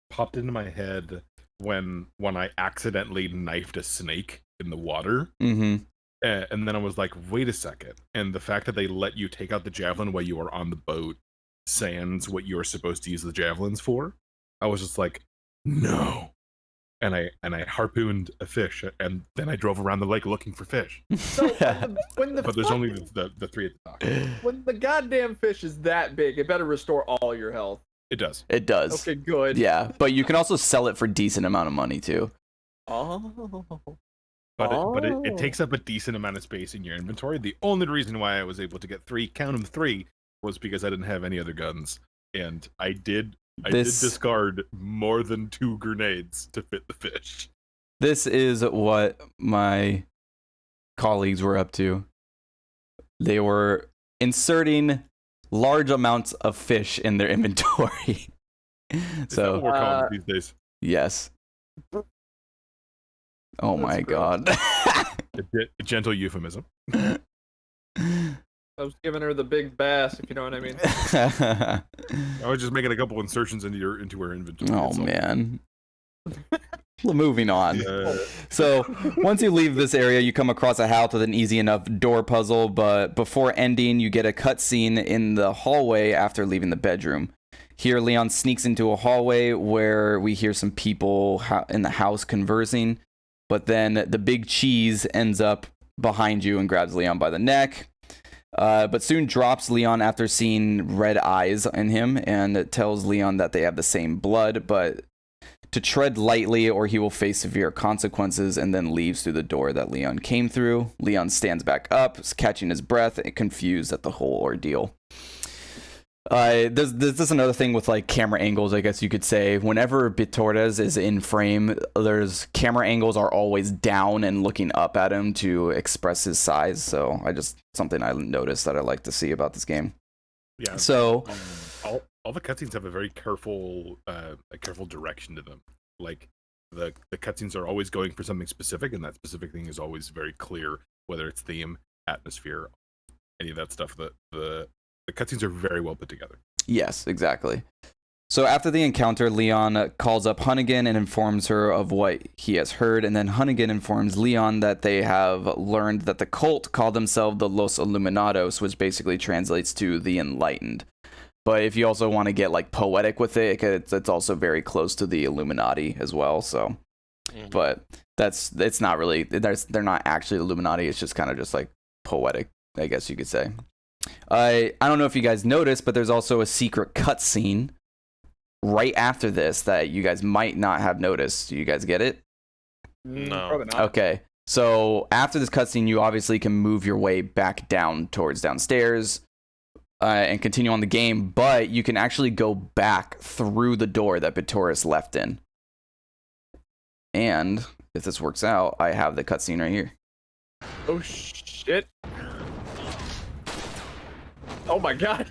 popped into my head when I accidentally knifed a snake in the water. Mm-hmm. And then I was like, wait a second. And the fact that they let you take out the javelin while you are on the boat sans what you're supposed to use the javelins for, I was just like, no. And I harpooned a fish, and then I drove around the lake looking for fish. So but there's only the 3 at the top. When the goddamn fish is that big, it better restore all your health. It does. It does. Okay, good. Yeah, but you can also sell it for a decent amount of money too. Oh. but it takes up a decent amount of space in your inventory. The only reason why I was able to get count them three, was because I didn't have any other guns, and I did discard more than 2 grenades to fit the fish. This is what my colleagues were up to. They were inserting large amounts of fish in their inventory. Is that what we're calling it these days? Yes. Oh my god. A gentle euphemism. I was giving her the big bass, if you know what I mean. I was just making a couple insertions into her inventory. Oh man. Moving on. Yeah. So once you leave this area, you come across a house with an easy enough door puzzle, but before ending, you get a cutscene in the hallway after leaving the bedroom. Here, Leon sneaks into a hallway where we hear some people in the house conversing, but then the big cheese ends up behind you and grabs Leon by the neck, but soon drops Leon after seeing red eyes in him, and it tells Leon that they have the same blood, but to tread lightly or he will face severe consequences, and then leaves through the door that Leon came through. Leon stands back up, catching his breath, confused at the whole ordeal. There's another thing with like camera angles, I guess you could say. Whenever Bitores is in frame, there's camera angles are always down and looking up at him to express his size. So something I noticed that I like to see about this game. Yeah. So all the cutscenes have a very careful direction to them. Like the cutscenes are always going for something specific, and that specific thing is always very clear, whether it's theme, atmosphere, any of that stuff. The cutscenes are very well put together. Yes, exactly. So after the encounter, Leon calls up Hunnigan and informs her of what he has heard, and then Hunnigan informs Leon that they have learned that the cult call themselves the Los Illuminados, which basically translates to the Enlightened. But if you also want to get like poetic with it, it's also very close to the Illuminati as well. So, but it's not really, they're not actually Illuminati. It's just kind of just like poetic, I guess you could say. I don't know if you guys noticed, but there's also a secret cutscene right after this that you guys might not have noticed. Do you guys get it? No. Probably not. Okay. So after this cutscene, you obviously can move your way back down towards downstairs and continue on the game, but you can actually go back through the door that Bitores left in. And if this works out, I have the cutscene right here. Oh shit. Oh my god.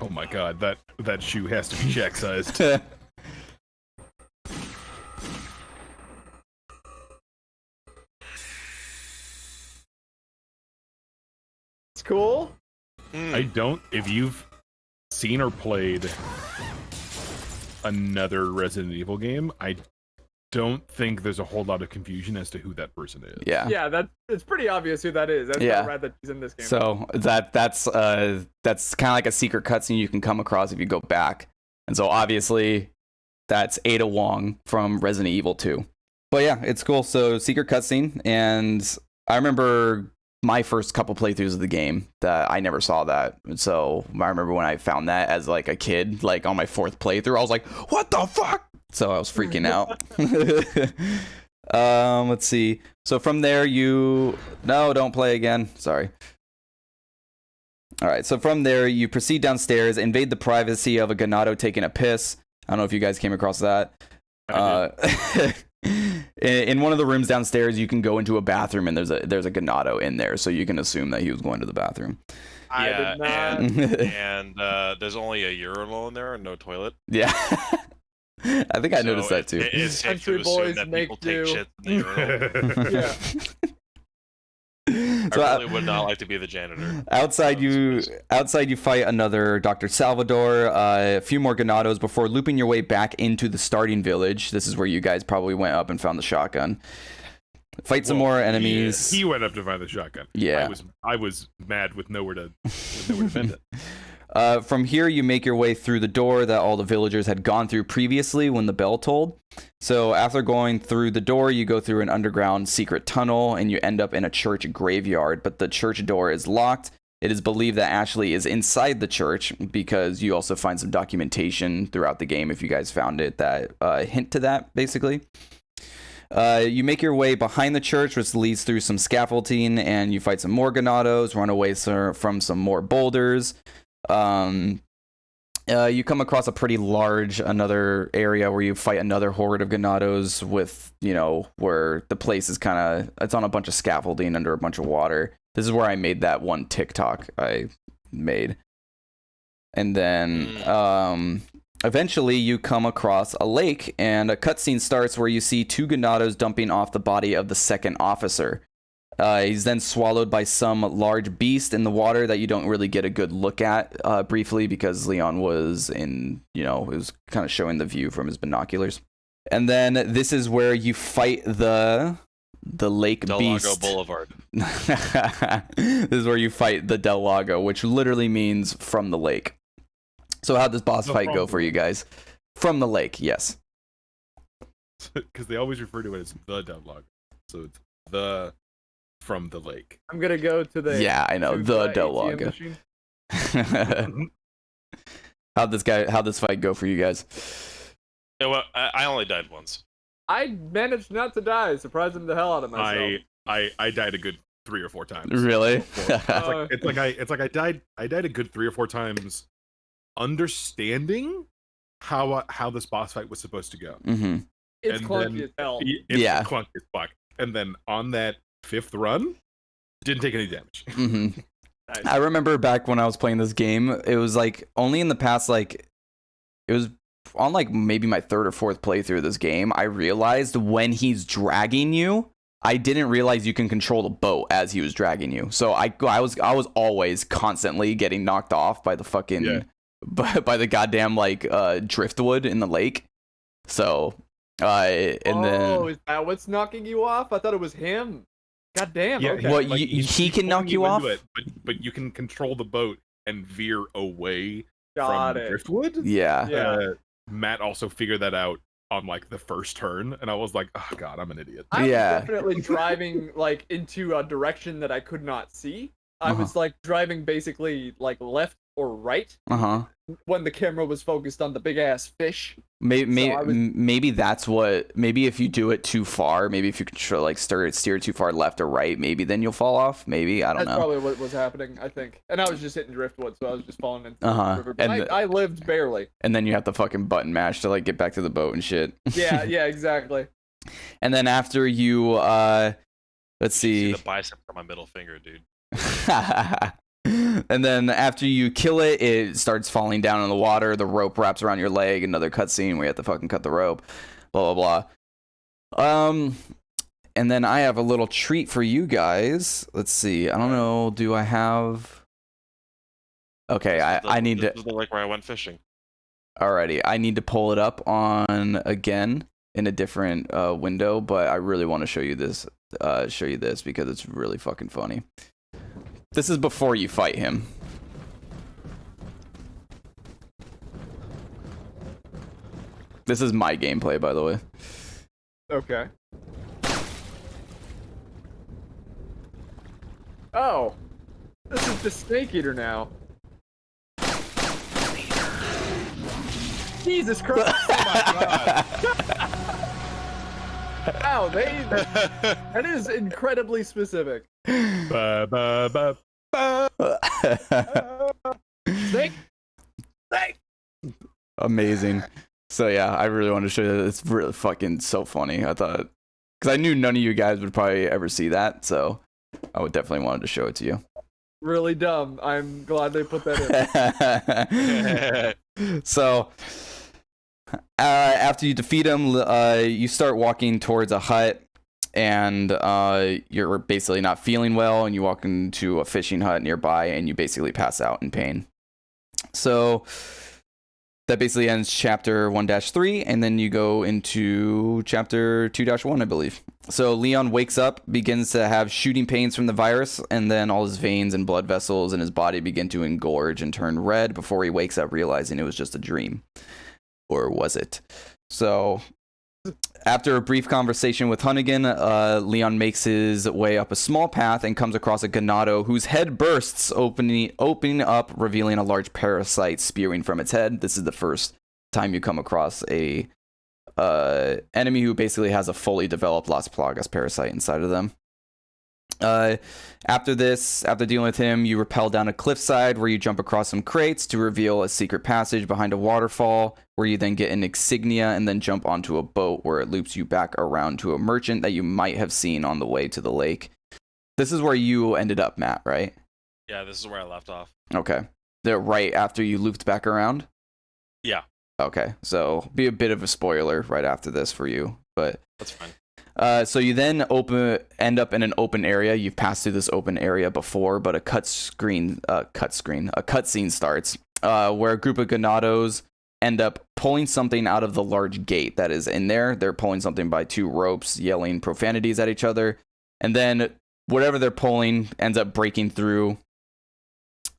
Oh my god, that shoe has to be shack sized. It's cool. If you've seen or played another Resident Evil game, I don't think there's a whole lot of confusion as to who that person is. Yeah, it's pretty obvious who that is. That's rad that he's in this game. So that's kind of like a secret cutscene you can come across if you go back. And so obviously that's Ada Wong from Resident Evil 2. But yeah, it's cool. So secret cutscene, and I remember my first couple playthroughs of the game that I never saw that. So I remember when I found that as like a kid, like on my 4th playthrough, I was like, what the fuck? So I was freaking out. Let's see. So from there, don't play again. Sorry. All right. So from there, you proceed downstairs, invade the privacy of a Ganado taking a piss. I don't know if you guys came across that. In one of the rooms downstairs, you can go into a bathroom, and there's a Ganado in there, so you can assume that he was going to the bathroom. Yeah, and there's only a urinal in there and no toilet. Yeah. I think I noticed that too. It's safe to assume that people take shit in the urinal. Yeah. So I really would not like to be the janitor. Outside you fight another Dr. Salvador, a few more Ganados before looping your way back into the starting village. This is where you guys probably went up and found the shotgun. Fight some more enemies. He went up to find the shotgun. Yeah. I was mad with nowhere to defend it. From here, you make your way through the door that all the villagers had gone through previously when the bell tolled. So after going through the door, you go through an underground secret tunnel, and you end up in a church graveyard, but the church door is locked. It is believed that Ashley is inside the church because you also find some documentation throughout the game, if you guys found it, that hint to that, basically. You make your way behind the church, which leads through some scaffolding, and you fight some more Ganados, run away from some more boulders. You come across a pretty large another area where you fight another horde of Ganados with, where the place is it's on a bunch of scaffolding under a bunch of water. This is where I made that one TikTok I made. And then eventually you come across a lake, and a cutscene starts where you see 2 Ganados dumping off the body of the second officer. He's then swallowed by some large beast in the water that you don't really get a good look at briefly because Leon was it was kind of showing the view from his binoculars. And then this is where you fight the lake Del beast. Lago Boulevard. This is where you fight the Del Lago, which literally means from the lake. So how'd this boss fight go for you guys? From the lake, yes. Because they always refer to it as the Del Lago. So it's the from the lake. I'm gonna go to the I know, the Del Lago. How'd this fight go for you guys? Yeah, well, I only died once. I managed not to die, surprising the hell out of myself. I died a good 3 or 4 times. Really? It's like I died a good 3 or 4 times understanding how this boss fight was supposed to go. Mm-hmm. It's clunky as hell. It's clunky as fuck. And then on that 5th run, didn't take any damage. Mm-hmm. Nice. I remember back when I was playing this game, it was like only in the past, like it was on like maybe my 3rd or 4th playthrough of this game, I realized when he's dragging you, I didn't realize you can control the boat as he was dragging you. So I was always constantly getting knocked off by the fucking by the goddamn like driftwood in the lake. So then is that what's knocking you off? I thought it was him. God damn. Yeah, okay. Well, like, he can knock you off. But you can control the boat and veer away Got from it. driftwood. Yeah. Matt also figured that out on like the first turn, and I was like, oh god, I'm an idiot. I was definitely driving like into a direction that I could not see. I was like driving basically like left or right when the camera was focused on the big ass fish. Maybe that's what. Maybe if you do it too far, maybe if you control like steer too far left or right, maybe then you'll fall off. Maybe I don't know. That's probably what was happening, I think. And I was just hitting driftwood, so I was just falling into the river. But I lived barely. And then you have to fucking button mash to like get back to the boat and shit. Yeah, exactly. And then after you, let's see. The bicep from my middle finger, dude. And then after you kill it, it starts falling down in the water. The rope wraps around your leg. Another cutscene where you have to fucking cut the rope. Blah blah blah. And then I have a little treat for you guys. Let's see. I don't know. Do I have? Okay, I need to. This is the lake where I went fishing. Alrighty, I need to pull it up on again in a different window, but I really want to show you this. Because it's really fucking funny. This is before you fight him. This is my gameplay, by the way. Okay. Oh. This is the Snake Eater now. Jesus Christ. Oh my god. Wow, that is incredibly specific. Snake. Amazing. So yeah, I really want to show you that. It's really fucking so funny. I thought, because I knew none of you guys would probably ever see that, so I would definitely wanted to show it to you. Really dumb. I'm glad they put that in. So after you defeat him, you start walking towards a hut, and you're basically not feeling well, and you walk into a fishing hut nearby, and you basically pass out in pain. So that basically ends chapter 1-3, and then you go into chapter 2-1, I believe. So Leon wakes up, begins to have shooting pains from the virus, and then all his veins and blood vessels in his body begin to engorge and turn red before he wakes up realizing it was just a dream. Or was it? So After a brief conversation with Hunnigan, Leon makes his way up a small path and comes across a Ganado whose head bursts, opening up, revealing a large parasite spewing from its head. This is the first time you come across a enemy who basically has a fully developed Las Plagas parasite inside of them. After dealing with him, you rappel down a cliffside where you jump across some crates to reveal a secret passage behind a waterfall, where you then get an insignia and then jump onto a boat where it loops you back around to a merchant that you might have seen on the way to the lake. This is where you ended up, Matt, right? Yeah, this is where I left off. Okay. They're right after you looped back around? Yeah. Okay, so be a bit of a spoiler right after this for you, but that's fine. So you then end up in an open area. You've passed through this open area before, but a cutscene starts where a group of Ganados end up pulling something out of the large gate that is in there. They're pulling something by two ropes, yelling profanities at each other, and then whatever they're pulling ends up breaking through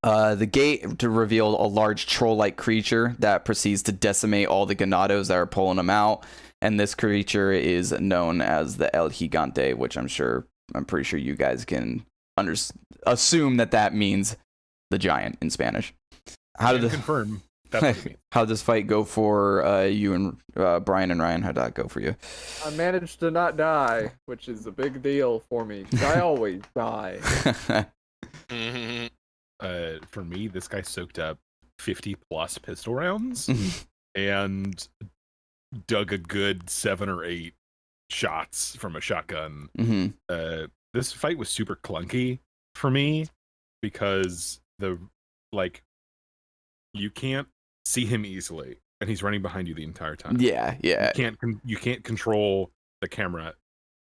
the gate to reveal a large troll-like creature that proceeds to decimate all the Ganados that are pulling them out. And this creature is known as the El Higante, which I'm pretty sure you guys can assume that means the giant in Spanish. Confirm. That's what it means. How did this fight go for you and Brian and Ryan? How did that go for you? I managed to not die, which is a big deal for me. I always die. For me, this guy soaked up 50 plus pistol rounds and dug a good 7 or 8 shots from a shotgun. Mm-hmm. This fight was super clunky for me because you can't see him easily, and he's running behind you the entire time. Yeah. You can't control the camera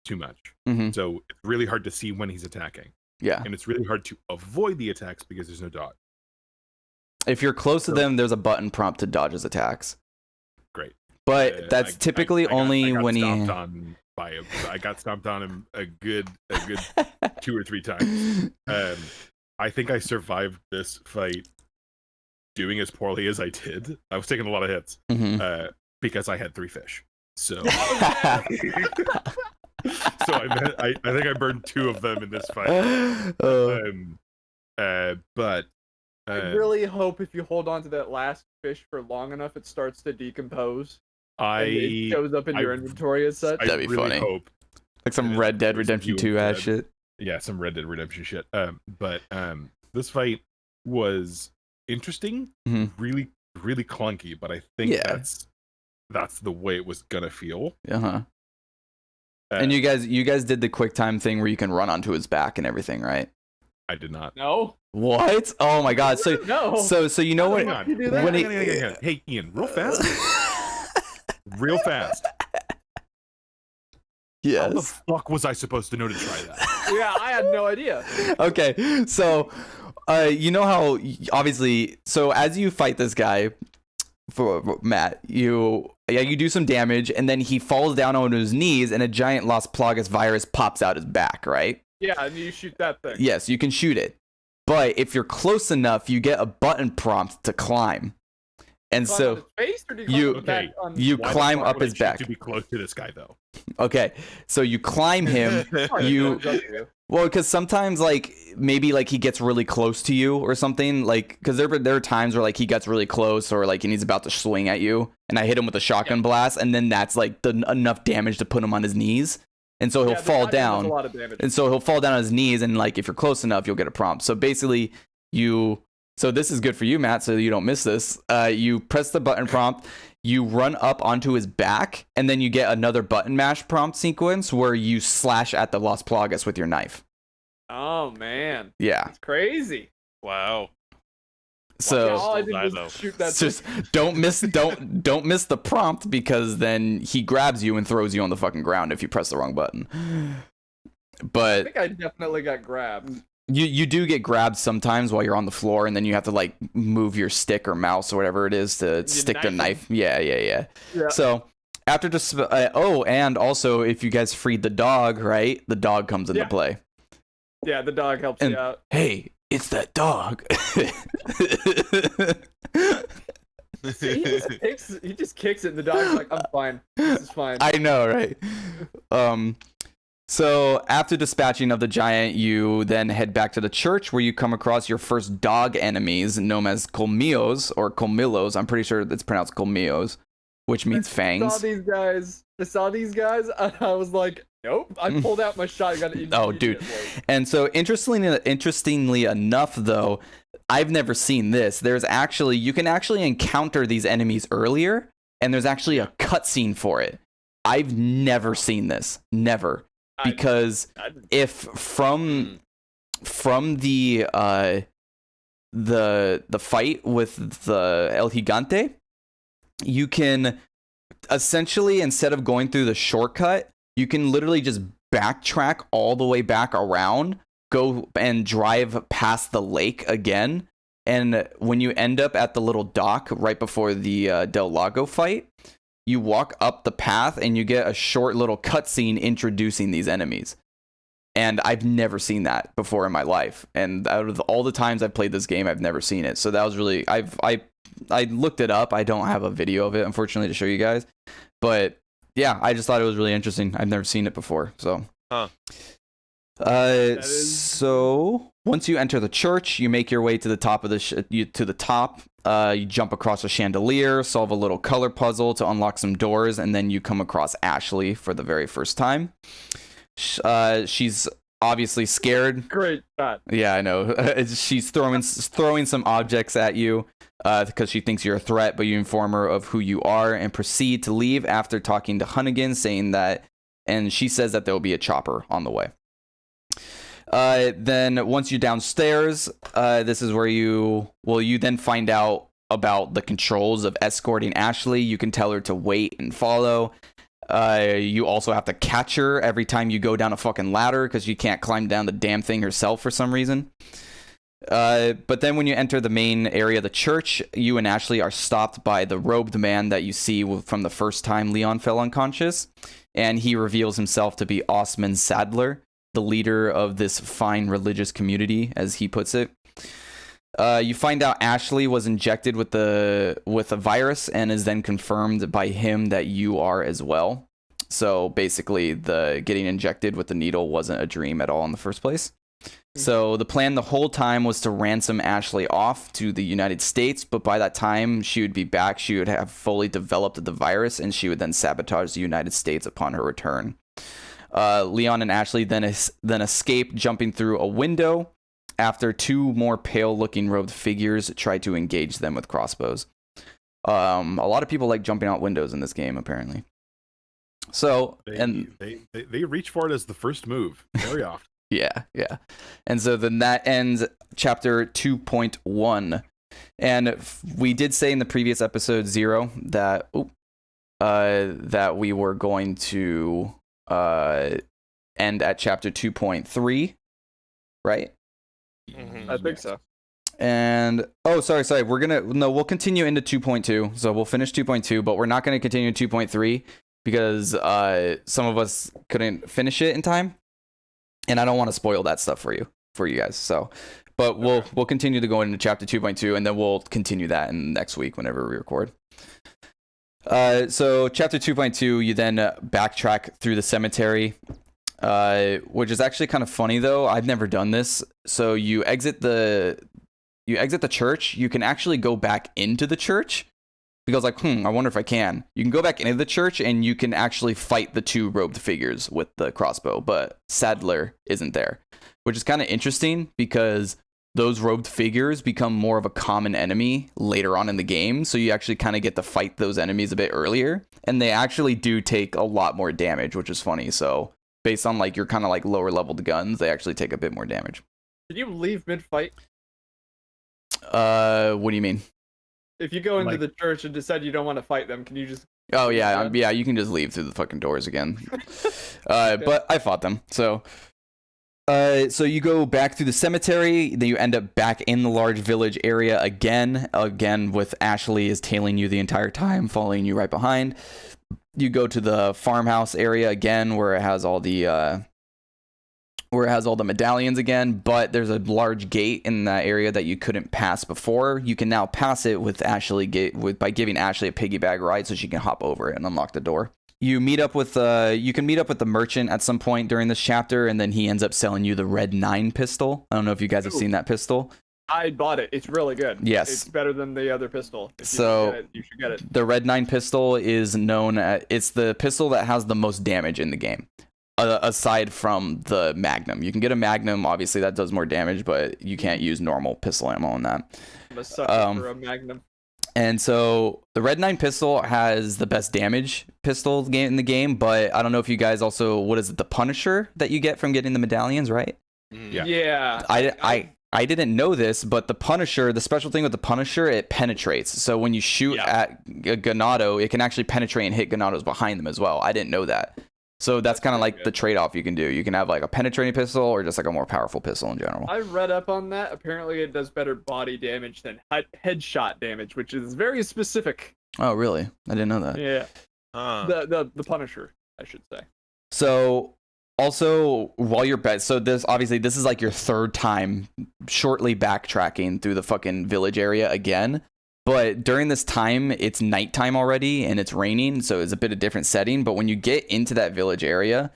too much, so it's really hard to see when he's attacking. Yeah, and it's really hard to avoid the attacks because there's no dodge. If you're close to them, there's a button prompt to dodge his attacks. Great. But that's typically only when he. I got stomped on him a good 2 or 3 times. I think I survived this fight doing as poorly as I did. I was taking a lot of hits because I had 3 fish. So, so I think I burned 2 of them in this fight. But I really hope if you hold on to that last fish for long enough, it starts to decompose. It shows up in your inventory as such. That'd be really funny. Hope like some Red Dead Redemption 2 ass shit. Yeah, some Red Dead Redemption shit. But this fight was interesting, really, really clunky. But I think that's the way it was gonna feel. And you guys did the quick time thing where you can run onto his back and everything, right? I did not. No. What? Oh my god! So no. So you know what? Hey Ian, real fast. Real fast. Yes. How the fuck was I supposed to know to try that? Yeah, I had no idea. Okay, so you know how obviously, so as you fight this guy, for Matt, you do some damage, and then he falls down on his knees, and a giant Las Plagas virus pops out his back, right? Yeah, and you shoot that thing. Yes, you can shoot it, but if you're close enough, you get a button prompt to climb. And so on his face, or do you climb up his back. To be close to this guy, though. Okay, so you climb him. Well, because sometimes maybe he gets really close to you or something. Because there are times where he gets really close or and he's about to swing at you, and I hit him with a shotgun blast, and then that's enough damage to put him on his knees, and so he'll fall down. A lot of damage. And so he'll fall down on his knees, and if you're close enough, you'll get a prompt. So basically, So this is good for you, Matt, so you don't miss this. You press the button prompt, you run up onto his back, and then you get another button mash prompt sequence where you slash at the Las Plagas with your knife. Oh, man. Yeah. It's crazy. Wow. So all I did was shoot that just don't miss the prompt, because then he grabs you and throws you on the fucking ground if you press the wrong button. But I think I definitely got grabbed. You do get grabbed sometimes while you're on the floor, and then you have to move your stick or mouse or whatever it is to stick the knife. Yeah. So after just and also if you guys freed the dog, right? The dog comes into play. Yeah, the dog helps you out. Hey, it's that dog. He just kicks it, and the dog's like, "I'm fine. This is fine." I know, right? So after dispatching of the giant, you then head back to the church where you come across your first dog enemies known as colmillos or colmillos. I'm pretty sure it's pronounced colmillos, which means fangs. I saw these guys. And I was like, nope. I pulled out my shotgun. Oh, dude. And so interestingly enough, though, I've never seen this. You can actually encounter these enemies earlier, and there's actually a cutscene for it. I've never seen this. Never. Because if from the fight with the El Higante, you can essentially, instead of going through the shortcut, you can literally just backtrack all the way back around, go and drive past the lake again, and when you end up at the little dock right before the Del Lago fight, you walk up the path and you get a short little cutscene introducing these enemies. And I've never seen that before in my life. And out of all the times I've played this game, I've never seen it. So that was really, I looked it up. I don't have a video of it, unfortunately, to show you guys. But yeah, I just thought it was really interesting. I've never seen it before. So, so once you enter the church, you make your way to the top of you jump across a chandelier, solve a little color puzzle to unlock some doors, and then you come across Ashley for the very first time. She's obviously scared. Great shot. Yeah, I know. She's throwing some objects at you because she thinks you're a threat, but you inform her of who you are and proceed to leave after talking to Hunnigan, and she says that there will be a chopper on the way. Then once you're downstairs, this is where you then find out about the controls of escorting Ashley. You can tell her to wait and follow. You also have to catch her every time you go down a fucking ladder because you can't climb down the damn thing herself for some reason. But then when you enter the main area of the church, you and Ashley are stopped by the robed man that you see from the first time Leon fell unconscious. And he reveals himself to be Osman Sadler, the leader of this fine religious community, as he puts it. You find out Ashley was injected with a virus and is then confirmed by him that you are as well. So basically, the getting injected with the needle wasn't a dream at all in the first place. So the plan the whole time was to ransom Ashley off to the United States, but by that time she would be back, she would have fully developed the virus, and she would then sabotage the United States upon her return. Leon and Ashley then escape, jumping through a window after two more pale-looking robed figures try to engage them with crossbows. A lot of people like jumping out windows in this game, apparently. So they reach for it as the first move very often. Yeah. And so then that ends chapter 2.1. And we did say in the previous episode 0 that we were going to end at chapter 2.3, right? I think so. And sorry, we'll continue into 2.2. So we'll finish 2.2, but we're not going to continue 2.3 because some of us couldn't finish it in time, and I don't want to spoil that stuff for you guys. So, but we'll continue to go into chapter 2.2, and then we'll continue that in next week whenever we record. So chapter 2.2, you then backtrack through the cemetery, which is actually kind of funny though. I've never done this. So you exit the church. You can actually go back into the church because I wonder if I can. You can go back into the church and you can actually fight the two robed figures with the crossbow, but Sadler isn't there, which is kind of interesting because those robed figures become more of a common enemy later on in the game. So you actually kind of get to fight those enemies a bit earlier, and they actually do take a lot more damage, which is funny. So based on your kind of lower leveled guns, they actually take a bit more damage. Did you leave mid-fight? What do you mean? If you go into the church and decide you don't want to fight them, can you just... Oh, yeah. Yeah, you can just leave through the fucking doors again. But I fought them, so... So you go back through the cemetery, then you end up back in the large village area again with Ashley is tailing you the entire time, following you right behind. You go to the farmhouse area again, where it has all the where it has all the medallions again, but there's a large gate in that area that you couldn't pass before. You can now pass it with by giving Ashley a piggyback ride so she can hop over it and unlock the door. You meet up with you can meet up with the merchant at some point during this chapter, and then he ends up selling you the Red 9 pistol. I don't know if you guys have seen that pistol. I bought it. It's really good. Yes. It's better than the other pistol. If you should get it. The Red 9 pistol is it's the pistol that has the most damage in the game. Aside from the Magnum. You can get a Magnum, obviously that does more damage, but you can't use normal pistol ammo on that. I'm a sucker for a Magnum. And so the Red 9 pistol has the best damage pistol in the game, but I don't know if you guys also, what is it, the Punisher that you get from getting the medallions, right? Yeah. I didn't know this, but the Punisher, the special thing with the Punisher, it penetrates. So when you shoot at a Ganado, it can actually penetrate and hit Ganados behind them as well. I didn't know that. So that's kind of like the trade-off you can do. You can have like a penetrating pistol or just like a more powerful pistol in general. I read up on that. Apparently it does better body damage than headshot damage, which is very specific. Oh, really? I didn't know that. Yeah. The Punisher, I should say. So also while you're so this is like your third time shortly backtracking through the fucking village area again. But during this time, it's nighttime already and it's raining, so it's a bit of different setting. But when you get into that village area,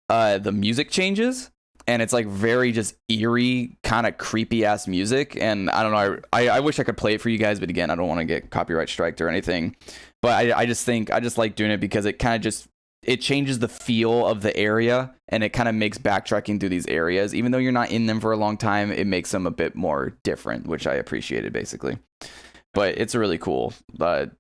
the music changes and it's like very just eerie, kind of creepy ass music. And I don't know, I wish I could play it for you guys, but again, I don't want to get copyright striked or anything. But I just like doing it because it kind of it changes the feel of the area and it kind of makes backtracking through these areas, even though you're not in them for a long time, it makes them a bit more different, which I appreciated basically. But it's a really cool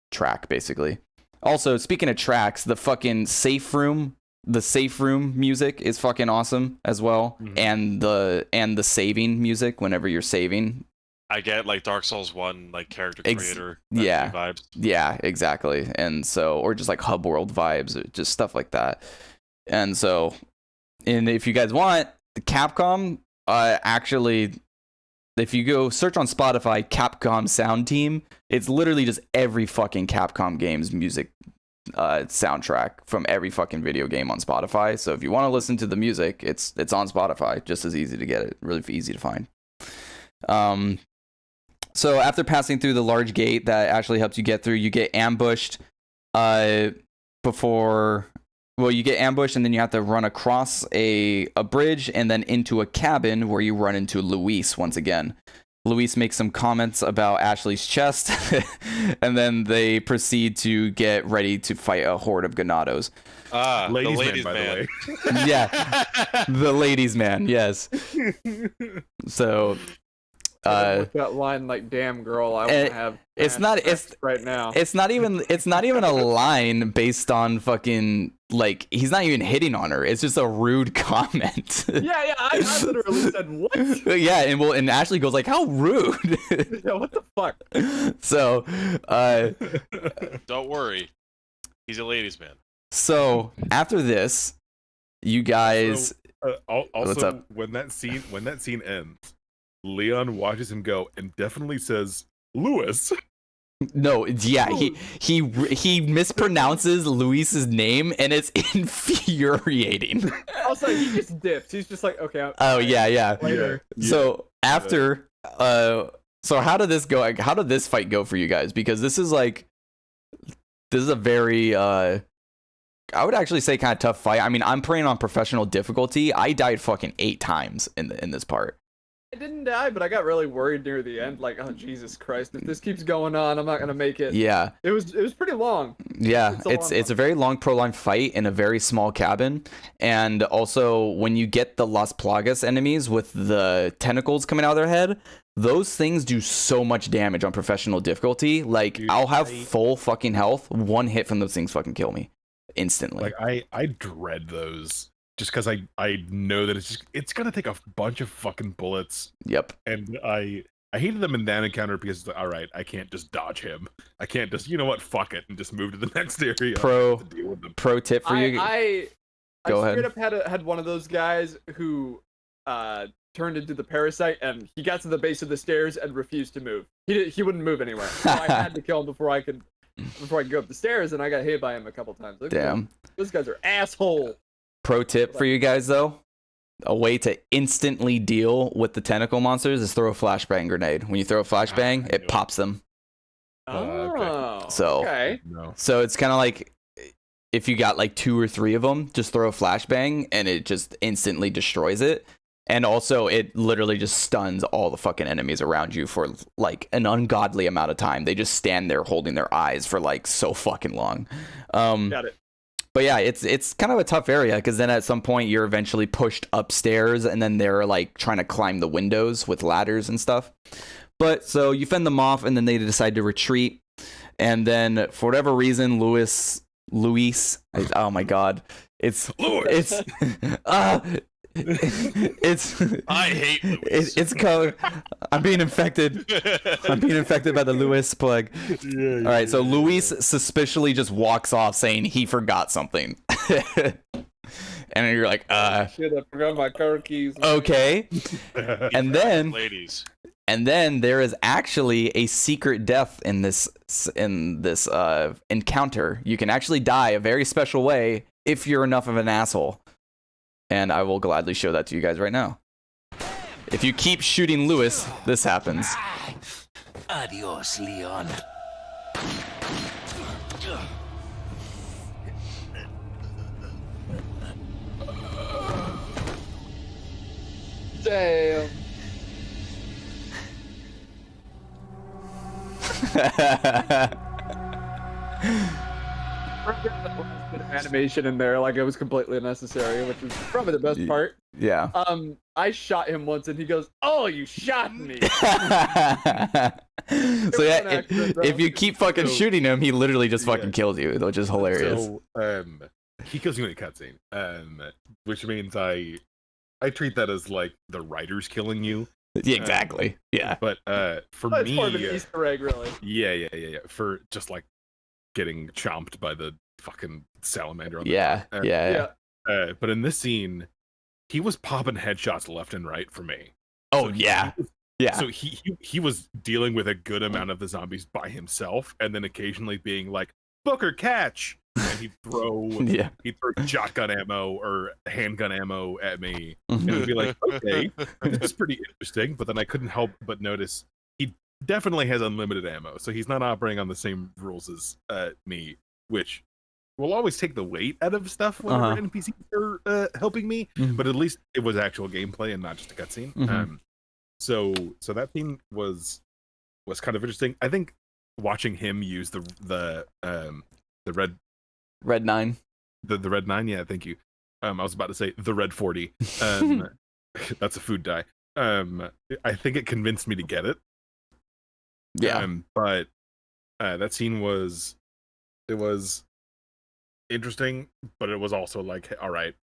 track, basically. Also, speaking of tracks, the fucking safe room music is fucking awesome as well, and the saving music whenever you're saving. I get like Dark Souls 1 like character creator vibes. Yeah, exactly. And so, or just like hub world vibes, or just stuff like that. And so, and if you guys want, the Capcom actually. If you go search on Spotify, Capcom Sound Team, it's literally just every fucking Capcom game's music soundtrack from every fucking video game on Spotify. So if you want to listen to the music, it's on Spotify. Just as easy to get it, really easy to find. So after passing through the large gate that actually helps you get through, you get ambushed you get ambushed and then you have to run across a bridge and then into a cabin where you run into Luis once again. Luis makes some comments about Ashley's chest and then they proceed to get ready to fight a horde of Ganados. Ladies man, by the way. Yeah, the ladies man, yes. So with that line like damn girl, I want to have right now. It's not even a line based on fucking like he's not even hitting on her. It's just a rude comment. Yeah, I literally said what? Yeah, and Ashley goes like, how rude. Yeah, what the fuck? So don't worry. He's a ladies man. So after this, you guys also what's up? when that scene ends, Leon watches him go and definitely says Lewis. No, yeah, he mispronounces Luis's name and it's infuriating. Also, he just dips. He's just like, okay. Yeah. Later. So after, so how did this go? How did this fight go for you guys? Because this is a very, I would actually say kind of tough fight. I mean, I'm playing on professional difficulty. I died fucking 8 times in this part. I didn't die, but I got really worried near the end. Like, oh Jesus Christ! If this keeps going on, I'm not gonna make it. Yeah. It was pretty long. Yeah, it's a very long prolonged fight in a very small cabin, and also when you get the Las Plagas enemies with the tentacles coming out of their head, those things do so much damage on professional difficulty. Like, dude, I'll have full fucking health. One hit from those things fucking kill me instantly. Like I dread those. Just because I know that it's gonna take a bunch of fucking bullets. Yep. And I hated them in that encounter because it's like, all right, I can't just dodge him. I can't just, you know what, fuck it, and just move to the next area. Pro tip for you. I Go straight ahead. up had one of those guys who turned into the parasite and he got to the base of the stairs and refused to move. He wouldn't move anywhere. So I had to kill him before I could go up the stairs, and I got hit by him a couple times. Like, damn. Those guys are assholes. Pro tip for you guys though, a way to instantly deal with the tentacle monsters is throw a flashbang grenade. When you throw a flashbang, it pops them. Oh, So okay. So it's kind of like if you got like 2 or 3 of them, just throw a flashbang and it just instantly destroys it. And also it literally just stuns all the fucking enemies around you for like an ungodly amount of time. They just stand there holding their eyes for like so fucking long. Got it. But yeah, it's kind of a tough area because then at some point you're eventually pushed upstairs and then they're like trying to climb the windows with ladders and stuff. But so you fend them off and then they decide to retreat. And then for whatever reason, Luis, oh my God, it's I hate Luis. It's called. I'm being infected. I'm being infected by the Luis plague. Yeah, all right, so Luis suspiciously just walks off saying he forgot something. And you're like, Shit, I forgot my car keys. okay. And then ladies. And then there is actually a secret death in this encounter. You can actually die a very special way if you're enough of an asshole. And I will gladly show that to you guys right now. If you keep shooting Luis, this happens. Adios, Leon. Damn. Animation in there, like it was completely unnecessary, which is probably the best part. Yeah. I shot him once, and he goes, "Oh, you shot me!" So yeah, if you keep fucking shooting him, he literally just fucking kills you, which is hilarious. So, he kills you in a cutscene, which means I treat that as like the writers killing you. Yeah, exactly. Yeah. But for That's me, more of an Easter egg, really. Yeah. For just like getting chomped by the fucking salamander. On the yeah. But in this scene, he was popping headshots left and right for me. Oh so yeah. Yeah. So he was dealing with a good amount of the zombies by himself, and then occasionally being like, "Booker, catch!" And he'd throw shotgun ammo or handgun ammo at me, and it'd be like, "Okay, this is pretty interesting." But then I couldn't help but notice he definitely has unlimited ammo, so he's not operating on the same rules as me, which will always take the weight out of stuff whenever NPCs are helping me. But at least it was actual gameplay and not just a cutscene. So that scene was kind of interesting. I think watching him use the Red 9. The Red 9, yeah, thank you. I was about to say the Red 40. That's a food dye. I think it convinced me to get it. Yeah. But that scene was interesting, but it was also like, all right,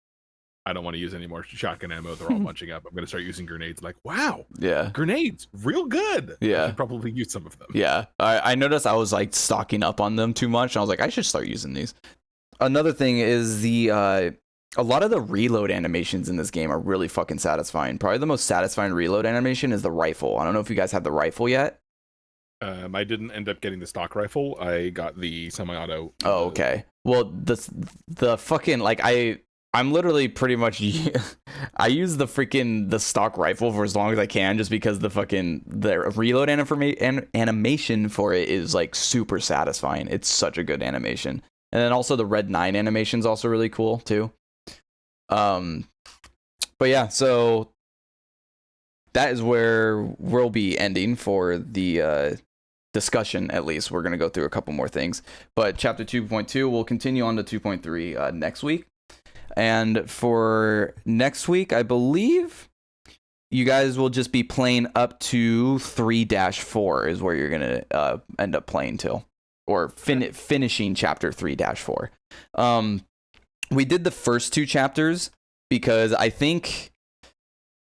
I don't want to use any more shotgun ammo. They're all bunching up. I'm going to start using grenades. Like, wow. Yeah. Grenades, real good. Yeah. I should probably use some of them. Yeah. I noticed I was like stocking up on them too much. And I was like, I should start using these. Another thing is a lot of the reload animations in this game are really fucking satisfying. Probably the most satisfying reload animation is the rifle. I don't know if you guys have the rifle yet. I didn't end up getting the stock rifle. I got the semi-auto. Oh, okay. Well, the fucking like I'm literally pretty much I use the stock rifle for as long as I can, just because the reload animation for it is like super satisfying. It's such a good animation. And then also the Red 9 animation is also really cool too. But yeah, so that is where we'll be ending for the discussion. At least we're going to go through a couple more things, but chapter 2.2 we'll continue on to 2.3 next week. And for next week, I believe you guys will just be playing up to 3-4 is where you're going to end up playing till, or finishing chapter 3-4. We did the first 2 chapters because I think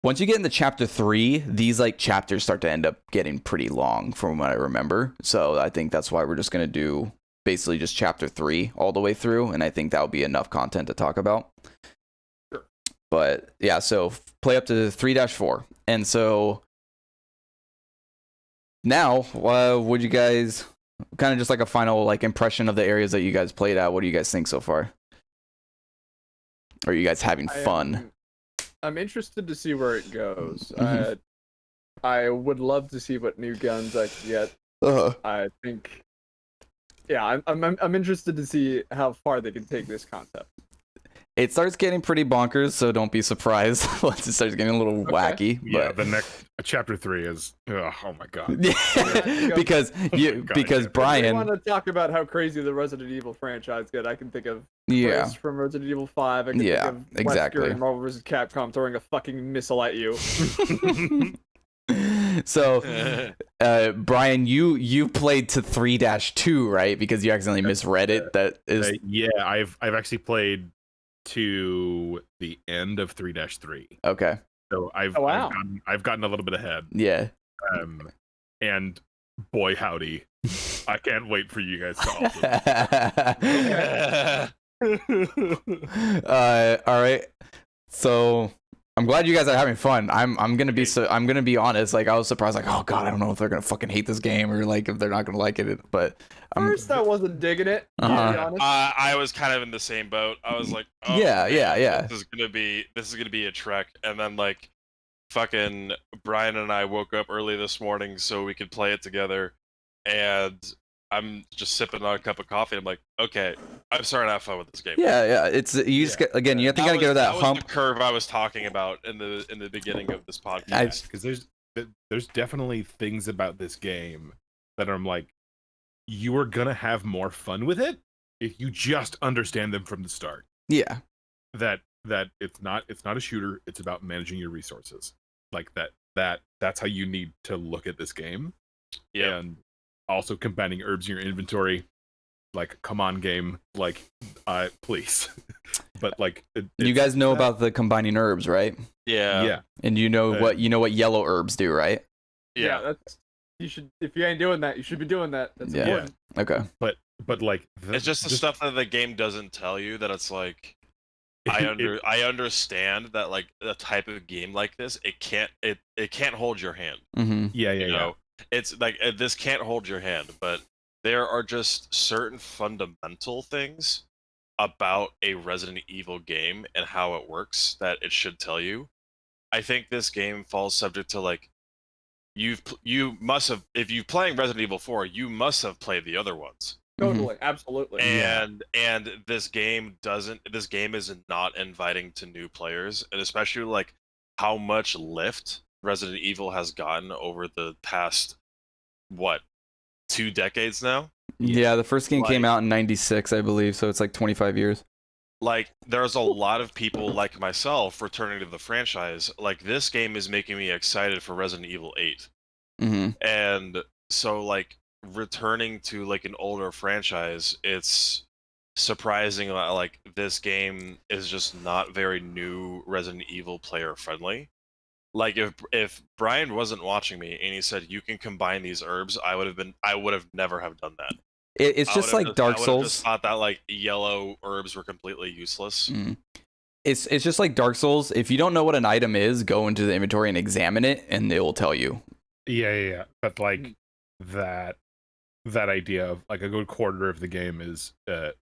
once you get into chapter 3, these like chapters start to end up getting pretty long from what I remember. So I think that's why we're just going to do basically just chapter 3 all the way through, and I think that'll be enough content to talk about. Sure. But yeah, so play up to 3-4. And so now, would you guys kind of just like a final like impression of the areas that you guys played at? What do you guys think so far? Are you guys having fun? I'm interested to see where it goes. Mhm. I would love to see what new guns I can get. I think, yeah, I'm interested to see how far they can take this concept. It starts getting pretty bonkers, so don't be surprised once it starts getting a little wacky. Yeah, But the next chapter 3 is oh my god. because If Brian, we want to talk about how crazy the Resident Evil franchise get, I can think of yeah, Chris from Resident Evil 5. I can Yeah, think of exactly. Wesker in Marvel vs. Capcom throwing a fucking missile at you. So Brian, you played to 3-2, right? Because you accidentally misread it. That is yeah, I've actually played to the end of 3-3. okay. So Oh, wow. I've gotten a little bit ahead. Yeah. And boy howdy, I can't wait for you guys to also. All right. So I'm glad you guys are having fun. I'm gonna be honest. Like, I was surprised. Like, oh god, I don't know if they're gonna fucking hate this game or like if they're not gonna like it. But First, I wasn't digging it. To be honest. I was kind of in the same boat. I was like, oh, Yeah. This is gonna be a trek. And then like, fucking Brian and I woke up early this morning so we could play it together. And I'm just sipping on a cup of coffee. I'm like, okay, I'm starting to have fun with this game. Yeah. It's you just get, again. You have to gotta get over that hump. Was the curve I was talking about in the beginning of this podcast. Because there's definitely things about this game that I'm like, you are gonna have more fun with it if you just understand them from the start. Yeah. That it's not a shooter. It's about managing your resources. Like that's how you need to look at this game. Yeah. And also combining herbs in your inventory. Like, come on, game. Like, please. But like, you guys know about the combining herbs, right? Yeah. And you know what yellow herbs do, right? Yeah. That's, you should, if you ain't doing that, you should be doing that. That's important. Okay. But like, It's just the stuff that the game doesn't tell you that it's like, I understand that like a type of game like this, it can't hold your hand. Mm-hmm. Yeah. You know, it's like this can't hold your hand, but there are just certain fundamental things about a Resident Evil game and how it works that it should tell you. I think this game falls subject to like, you must have, if you're playing Resident Evil 4, you must have played the other ones. Totally, absolutely. And this game is not inviting to new players, and especially like how much lift Resident Evil has gotten over the past 2 decades now. Yeah, the first game came out in 96, I believe, so it's like 25 years. Like, there's a lot of people like myself returning to the franchise. Like, this game is making me excited for Resident Evil 8. Mm-hmm. And so like returning to like an older franchise, it's surprising that like this game is just not very new Resident Evil player friendly. Like, if Brian wasn't watching me and he said you can combine these herbs, I would have never have done that. It's just like Dark Souls. I just thought that like yellow herbs were completely useless. It's just like Dark Souls. If you don't know what an item is, go into the inventory and examine it, and it will tell you. Yeah. But like that idea of like a good quarter of the game is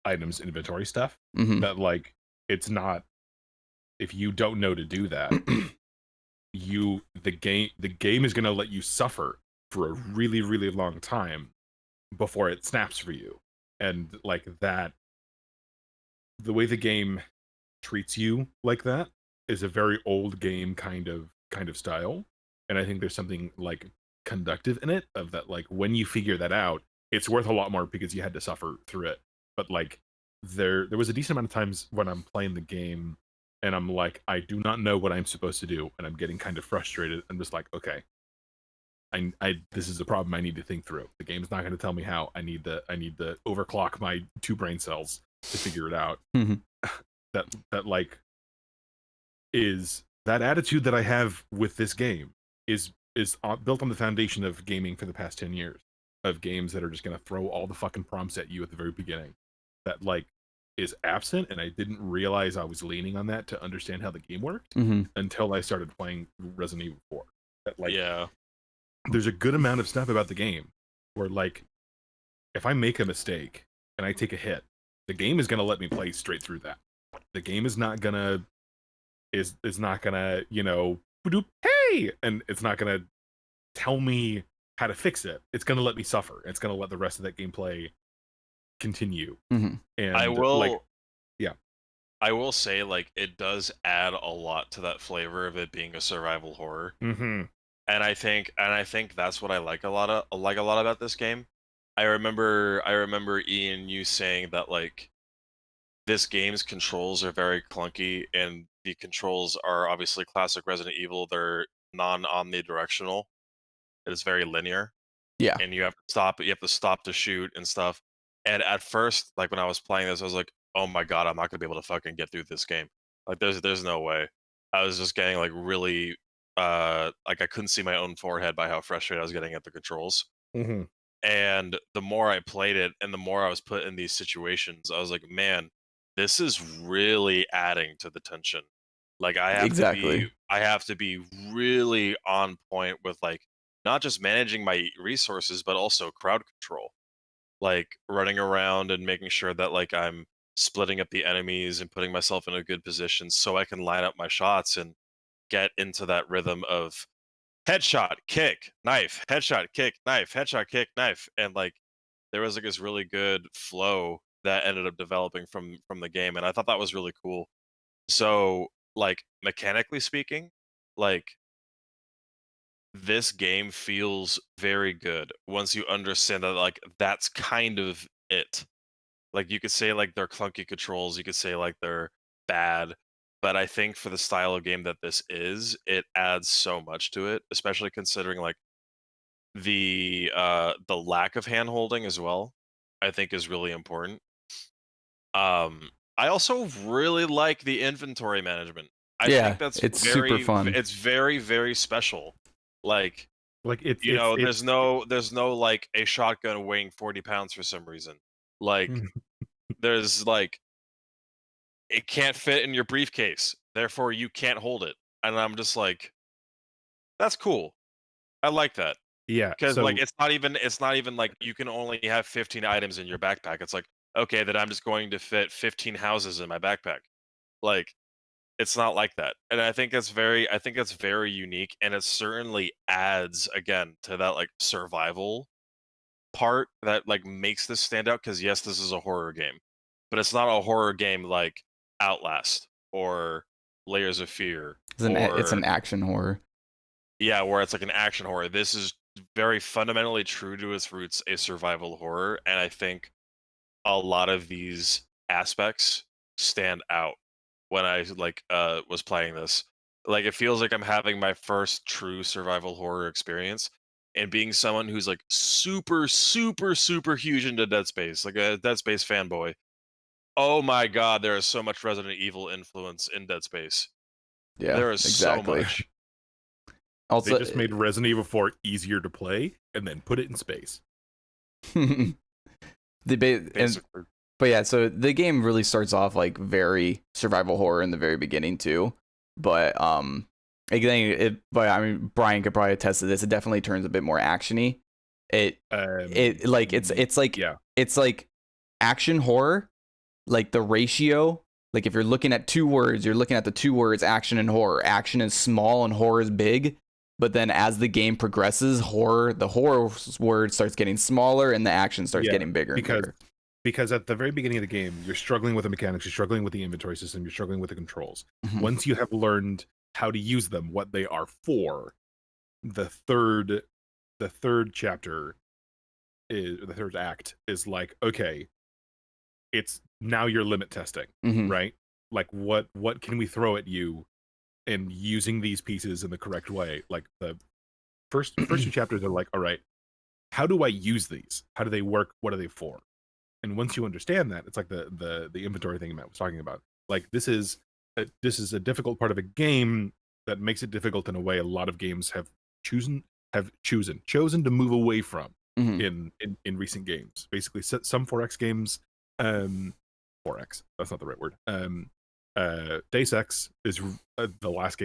items inventory stuff. Mm-hmm. That like, it's not, if you don't know to do that, the game is gonna let you suffer for a really, really long time before it snaps for you. And like that, the way the game treats you like that is a very old game kind of style. And I think there's something like conductive in it of that, like when you figure that out, it's worth a lot more because you had to suffer through it. But like there was a decent amount of times when I'm playing the game and I'm like, I do not know what I'm supposed to do, and I'm getting kind of frustrated. I'm just like, okay, I this is a problem I need to think through. The game's not going to tell me how. I need to overclock my 2 brain cells to figure it out. Mm-hmm. That like is that attitude that I have with this game is built on the foundation of gaming for the past 10 years, of games that are just going to throw all the fucking prompts at you at the very beginning. That like is absent, and I didn't realize I was leaning on that to understand how the game worked until I started playing Resident Evil 4. That like, yeah, there's a good amount of stuff about the game where like, if I make a mistake and I take a hit, the game is going to let me play straight through that. The game is not going to is not gonna, hey, and it's not gonna tell me how to fix it. It's gonna let me suffer. It's gonna let the rest of that gameplay continue. Mm-hmm. And I will yeah. I will say, like, it does add a lot to that flavor of it being a survival horror. Mm-hmm. And I think that's what I like a lot about this game. I remember Ian, you saying that, like, this game's controls are very clunky, and the controls are obviously classic Resident Evil. They're non-omnidirectional. It is very linear. Yeah. And you have to stop to shoot and stuff. And at first, like, when I was playing this, I was like, oh my god, I'm not gonna be able to fucking get through this game. Like, there's no way. I was just getting, like, really like, I couldn't see my own forehead by how frustrated I was getting at the controls. Mm-hmm. And the more I played it and the more I was put in these situations, I was like, man, this is really adding to the tension. Like, I have to be really on point with, like, not just managing my resources, but also crowd control. Like, running around and making sure that, like, I'm splitting up the enemies and putting myself in a good position so I can line up my shots and get into that rhythm of headshot, kick, knife, headshot, kick, knife, headshot, kick, knife. And, like, there was, like, this really good flow that ended up developing from the game, and I thought that was really cool. So, like, mechanically speaking, like, this game feels very good once you understand that, like, that's kind of it. Like, you could say, like, they're clunky controls, you could say, like, they're bad, but I think for the style of game that this is, it adds so much to it, especially considering, like, the lack of hand holding as well, I think is really important. I also really like the inventory management. I Yeah, think that's it's super fun. it's very, very special. Like, it's there's no like a shotgun weighing 40 pounds for some reason. Like, there's, like, it can't fit in your briefcase, therefore you can't hold it. And I'm just like, that's cool. I like that. yeah, Because, so like, it's not even like you can only have 15 items in your backpack. It's like, okay, then I'm just going to fit 15 houses in my backpack. Like, it's not like that. And I think it's very unique, and it certainly adds, again, to that, like, survival part that, like, makes this stand out. Because yes, this is a horror game, but it's not a horror game like Outlast or Layers of Fear, It's or an action horror. yeah, where it's like an action horror. This is very fundamentally true to its roots, a survival horror, and I think a lot of these aspects stand out when I, like, was playing this. Like, it feels like I'm having my first true survival horror experience, and being someone who's, like, super, super, super huge into Dead Space, like a Dead Space fanboy. Oh my god, there is so much Resident Evil influence in Dead Space. Yeah, There is exactly. so much. they just made Resident Evil 4 easier to play and then put it in space. Basically. But yeah, so the game really starts off like very survival horror in the very beginning too. But but I mean, Brian could probably attest to this. It definitely turns a bit more actiony. It's like action horror, like the ratio. Like, if you're looking at two words, you're looking at the two words action and horror. Action is small and horror is big. But then as the game progresses, the horror word starts getting smaller and the action starts getting bigger and bigger. Because at the very beginning of the game, you're struggling with the mechanics, you're struggling with the inventory system, you're struggling with the controls. Mm-hmm. Once you have learned how to use them, what they are for, the third chapter the third act is like, okay, it's now you're limit testing, mm-hmm. right? Like, what can we throw at you, and using these pieces in the correct way. Like, the first two chapters are like, all right, how do I use these? How do they work? What are they for? And once you understand that, it's like the inventory thing Matt was talking about. Like, this is a difficult part of a game that makes it difficult in a way a lot of games have chosen to move away from mm-hmm. in recent games. Basically, some 4X games, 4X, that's not the right word. Deus Ex is the last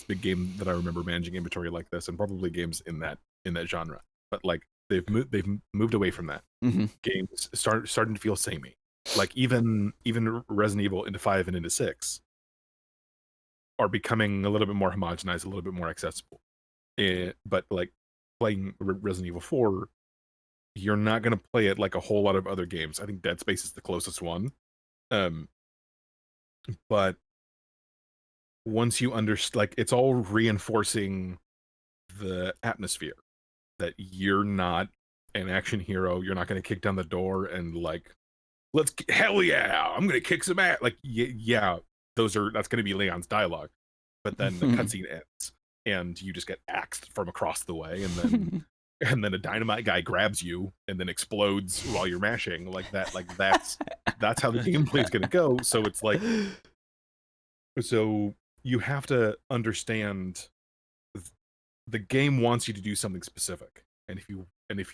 big game that I remember managing inventory like this, and probably games in that genre. But like, they've moved away from that. Mm-hmm. Games starting to feel samey. Like, even Resident Evil into 5 and into 6 are becoming a little bit more homogenized, a little bit more accessible. But like playing Resident Evil 4, you're not going to play it like a whole lot of other games. I think Dead Space is the closest one. But once you understand, like, it's all reinforcing the atmosphere that you're not an action hero. You're not going to kick down the door and like, hell yeah, I'm going to kick some ass. Like, yeah, that's going to be Leon's dialogue. But then the cutscene ends and you just get axed from across the way, and then and then a dynamite guy grabs you and then explodes while you're mashing like that. Like that's how the gameplay is going to go. So it's like, so you have to understand the game wants you to do something specific, and if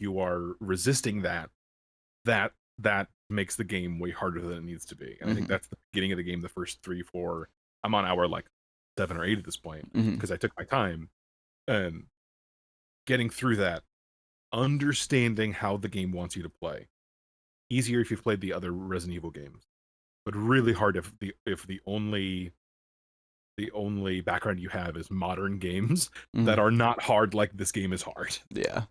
you are resisting that makes the game way harder than it needs to be. And I think that's the beginning of the game. The first 3, 4, I'm on hour like 7 or 8 at this point because I took my time and getting through that, understanding how the game wants you to play. Easier if you've played the other Resident Evil games, but really hard if the only background you have is modern games that are not hard like this game is hard. Yeah.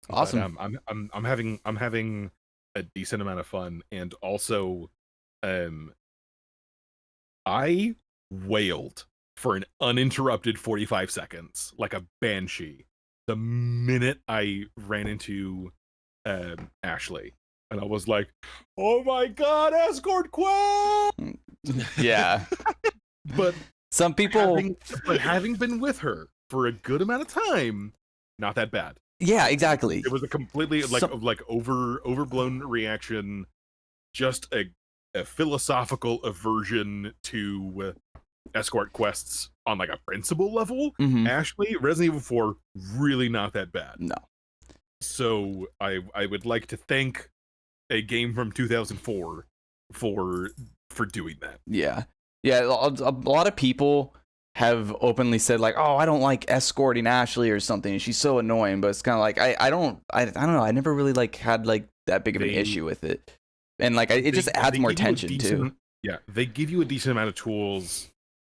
Awesome. But, I'm having a decent amount of fun, and also I wailed for an uninterrupted 45 seconds like a banshee the minute I ran into Ashley, and I was like, oh my god, escort quest. Yeah. But some people having been with her for a good amount of time, not that bad. Yeah, exactly. It was a completely overblown reaction, just a philosophical aversion to escort quests on like a principle level. Ashley, Resident Evil 4, really not that bad. No. So I would like to thank a game from 2004 for doing that. Yeah. A lot of people have openly said like, oh, I don't like escorting Ashley or something, she's so annoying. But it's kind of like I don't know, I never really like had like that big of an issue with it, and like it just adds more tension too. Yeah, they give you a decent amount of tools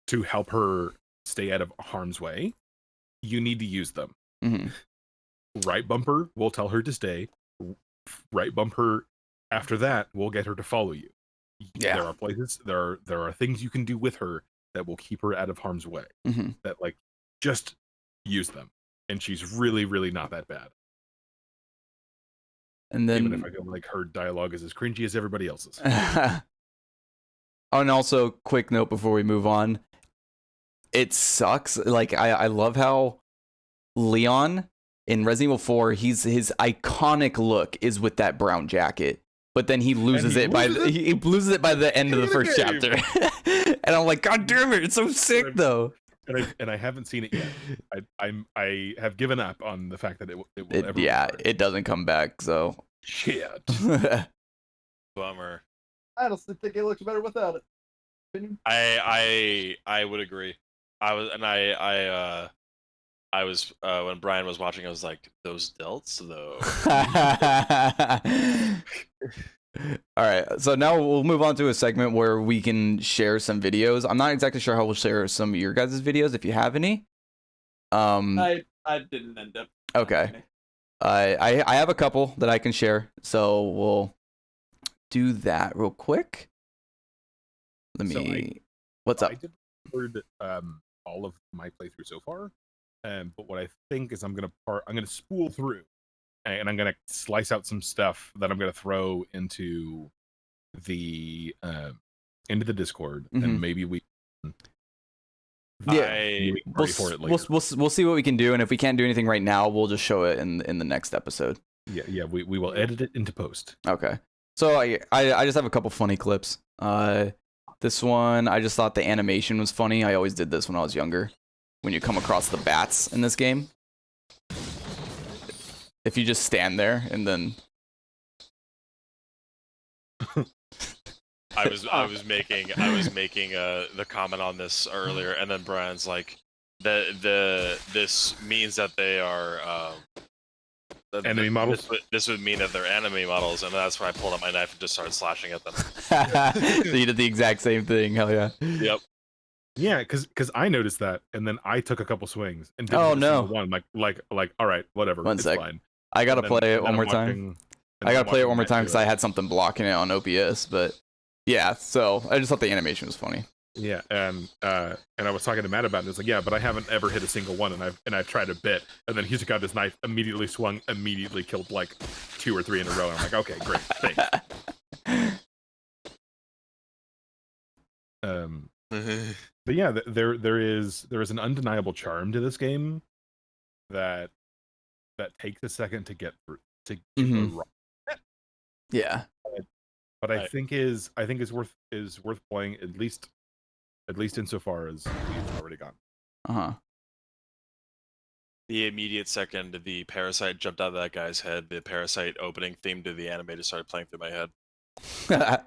to help her stay out of harm's way. You need to use them. Right bumper will tell her to stay. Right bumper after that will get her to follow you. Yeah, there are places, there are things you can do with her that will keep her out of harm's way. That like, just use them, and she's really, really not that bad. And then, even if I feel like her dialogue is as cringy as everybody else's. Oh, and also, quick note before we move on, it sucks. Like I love how Leon in Resident Evil 4, his iconic look is with that brown jacket. But then he loses it by the end of the first chapter. And I'm like, God damn it, it's so sick though. And I haven't seen it yet. I have given up on the fact that it will ever. Yeah, it doesn't come back. So shit. Bummer. I honestly think it looks better without it. I would agree. I was when Brian was watching, I was like, those delts though. All right, so now we'll move on to a segment where we can share some videos. I'm not exactly sure how we'll share some of your guys' videos if you have any. I didn't end up. Okay. I have a couple that I can share, so we'll do that real quick. What's up? I did record all of my playthrough so far. But what I think is I'm gonna spool through, and I'm gonna slice out some stuff that I'm gonna throw into the Discord, and maybe we. We'll see what we can do, and if we can't do anything right now, we'll just show it in the next episode. Yeah, we will edit it into post. Okay. So I just have a couple funny clips. This one, I just thought the animation was funny. I always did this when I was younger. When you come across the bats in this game, if you just stand there and then I was making the comment on this earlier, and then Brian's like, this means that they are Enemy models? This would mean that they're enemy models, and that's when I pulled out my knife and just started slashing at them. So you did the exact same thing. Hell yeah. Yep. Yeah, because I noticed that, and then I took a couple swings and didn't Oh, hit a single no. one. Like, all right, whatever. One it's sec. fine. I gotta And then- play it and one then more I'm time. watching- I gotta play it one more time Matt because do I it. had something blocking it on OBS, but yeah, so I just thought the animation was funny. Yeah, and I was talking to Matt about it. And it's like, yeah, but I haven't ever hit a single one, and I've tried a bit. And then he just got his knife, immediately swung, immediately killed like 2 or 3 in a row. And I'm like, okay, great, thanks. But yeah, there is an undeniable charm to this game that takes a second to get through to Mhm. go wrong. Yeah. But I Right. think is worth playing at least insofar as we've already gone. Uh The immediate second the parasite jumped out of that guy's head, the parasite opening theme to the anime just started playing through my head. huh.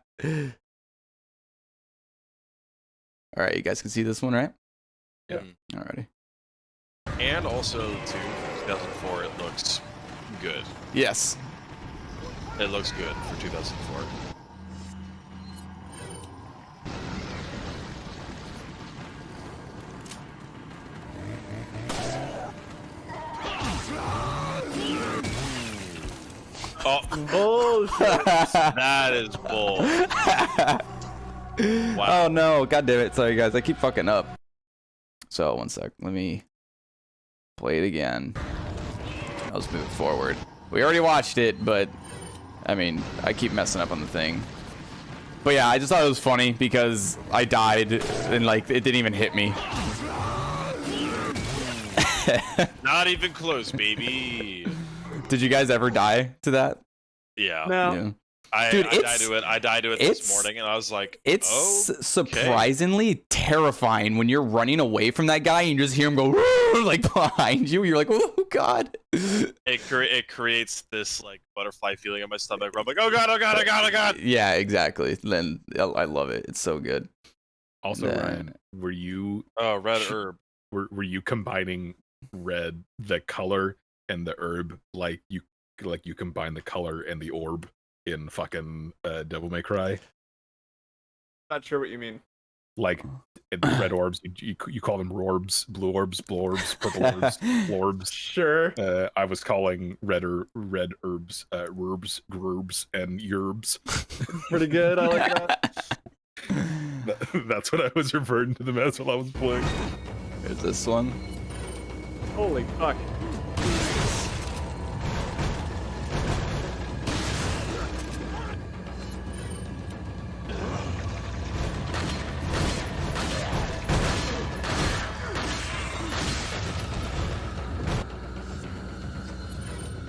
All right, you guys can see this one, right? Yeah. Alrighty. And also, too, for 2004, it looks good. Yes. It looks good for 2004. Oh, Bullshit. that is bull. Wow. Oh no, god damn it. Sorry guys, I keep fucking up. So one sec, let me play it again. Let's move forward. We already watched it, but I mean, I keep messing up on the thing. But yeah, I just thought it was funny because I died and like it didn't even hit me. Not even close, baby. Did you guys ever die to that? Yeah. No. Yeah. I died to it this morning, and I was like, It's oh, surprisingly terrifying when you're running away from that guy and you just hear him go like behind you. You're like, oh god. it creates this like butterfly feeling in my stomach where I'm like, oh god, oh god, oh god, oh god. Yeah, exactly. Then I love it. It's so good. Also, Nah. Ryan, were you Oh, red herb. were you combining red, the color, and the herb like you combine the color and the orb in fucking Devil May Cry? Not sure what you mean. Like the red orbs, you call them rorbs, blue orbs, blorbs, purple orbs, blorbs. Sure. I was calling red herbs, herbs, gerbs, and yerbs. Pretty good. I like that. That's what I was referring to them as while I was playing. Here's this one. Holy fuck.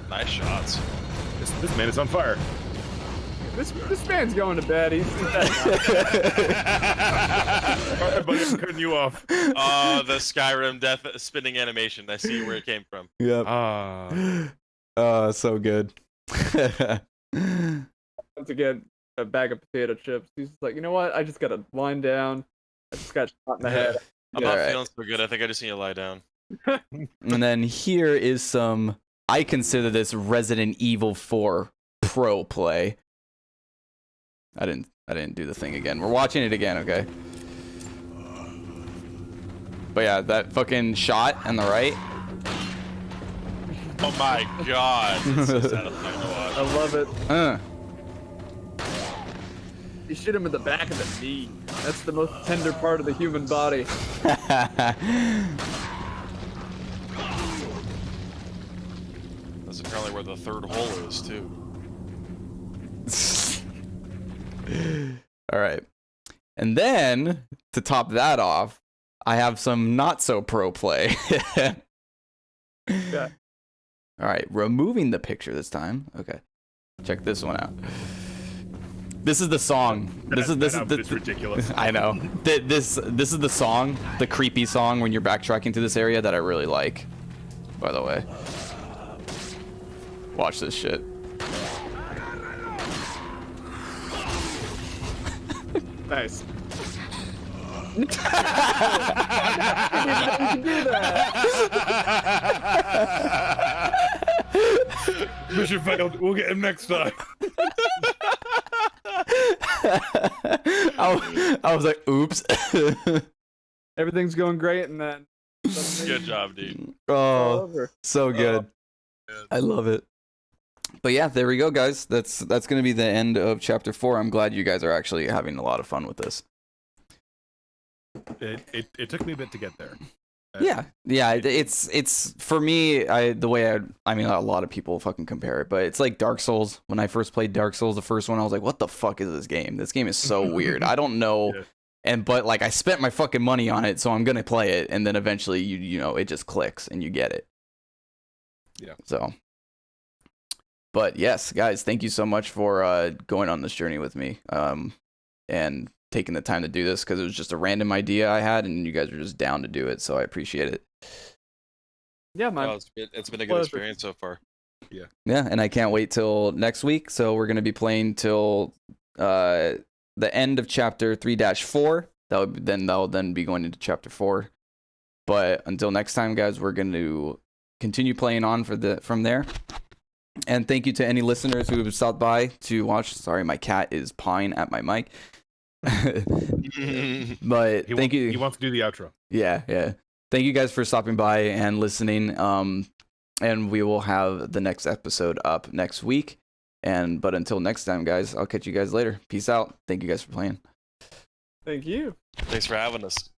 Nice shots. This man is on fire. This man's going to bed. He's dead. All right, buddy, I'm cutting you off. Oh, the Skyrim death spinning animation. I see where it came from. Yep. Ah, So good. Once again, a bag of potato chips. He's just like, you know what? I just gotta wind down. I just got shot in the head. I'm Yeah, not alright. feeling so good. I think I just need to lie down. And then here is some. I consider this Resident Evil 4 pro play. I didn't do the thing again. We're watching it again, okay? But yeah, that fucking shot on the right. Oh my god. This is satisfying to watch. I love it. You shoot him in the back of the knee. That's the most tender part of the human body. That's apparently where the third hole is, too. All right. And then to top that off, I have some not so pro play. Yeah. All right, removing the picture this time. Okay. Check this one out. This is the song. This is ridiculous. I know. This is the song, the creepy song when you're backtracking through this area that I really like. By the way. Watch this shit. Nice. Mission failed. We'll get him next time. I was like, oops. Everything's going great, and then Good job, dude. all Oh, over. so good. I love it. But yeah, there we go, guys. That's gonna be the end of chapter 4. I'm glad you guys are actually having a lot of fun with this. It took me a bit to get there. Yeah, it's for me. The way I mean, a lot of people fucking compare it, but it's like Dark Souls. When I first played Dark Souls, the first one, I was like, "What the fuck is this game? This game is so weird. I don't know." Yeah. But like, I spent my fucking money on it, so I'm gonna play it, and then eventually, you know, it just clicks and you get it. Yeah. So, but yes, guys, thank you so much for going on this journey with me, and taking the time to do this, because it was just a random idea I had, and you guys were just down to do it, so I appreciate it. Yeah, man. Oh, it's been a good experience so far. Yeah, and I can't wait till next week. So we're gonna be playing till the end of chapter 3-4. That'll then be going into chapter 4. But until next time, guys, we're going to continue playing on from there. And thank you to any listeners who have stopped by to watch. Sorry, my cat is pawing at my mic. But thank you. He wants to do the outro. Yeah. Thank you guys for stopping by and listening. And we will have the next episode up next week. But until next time, guys, I'll catch you guys later. Peace out. Thank you guys for playing. Thank you. Thanks for having us.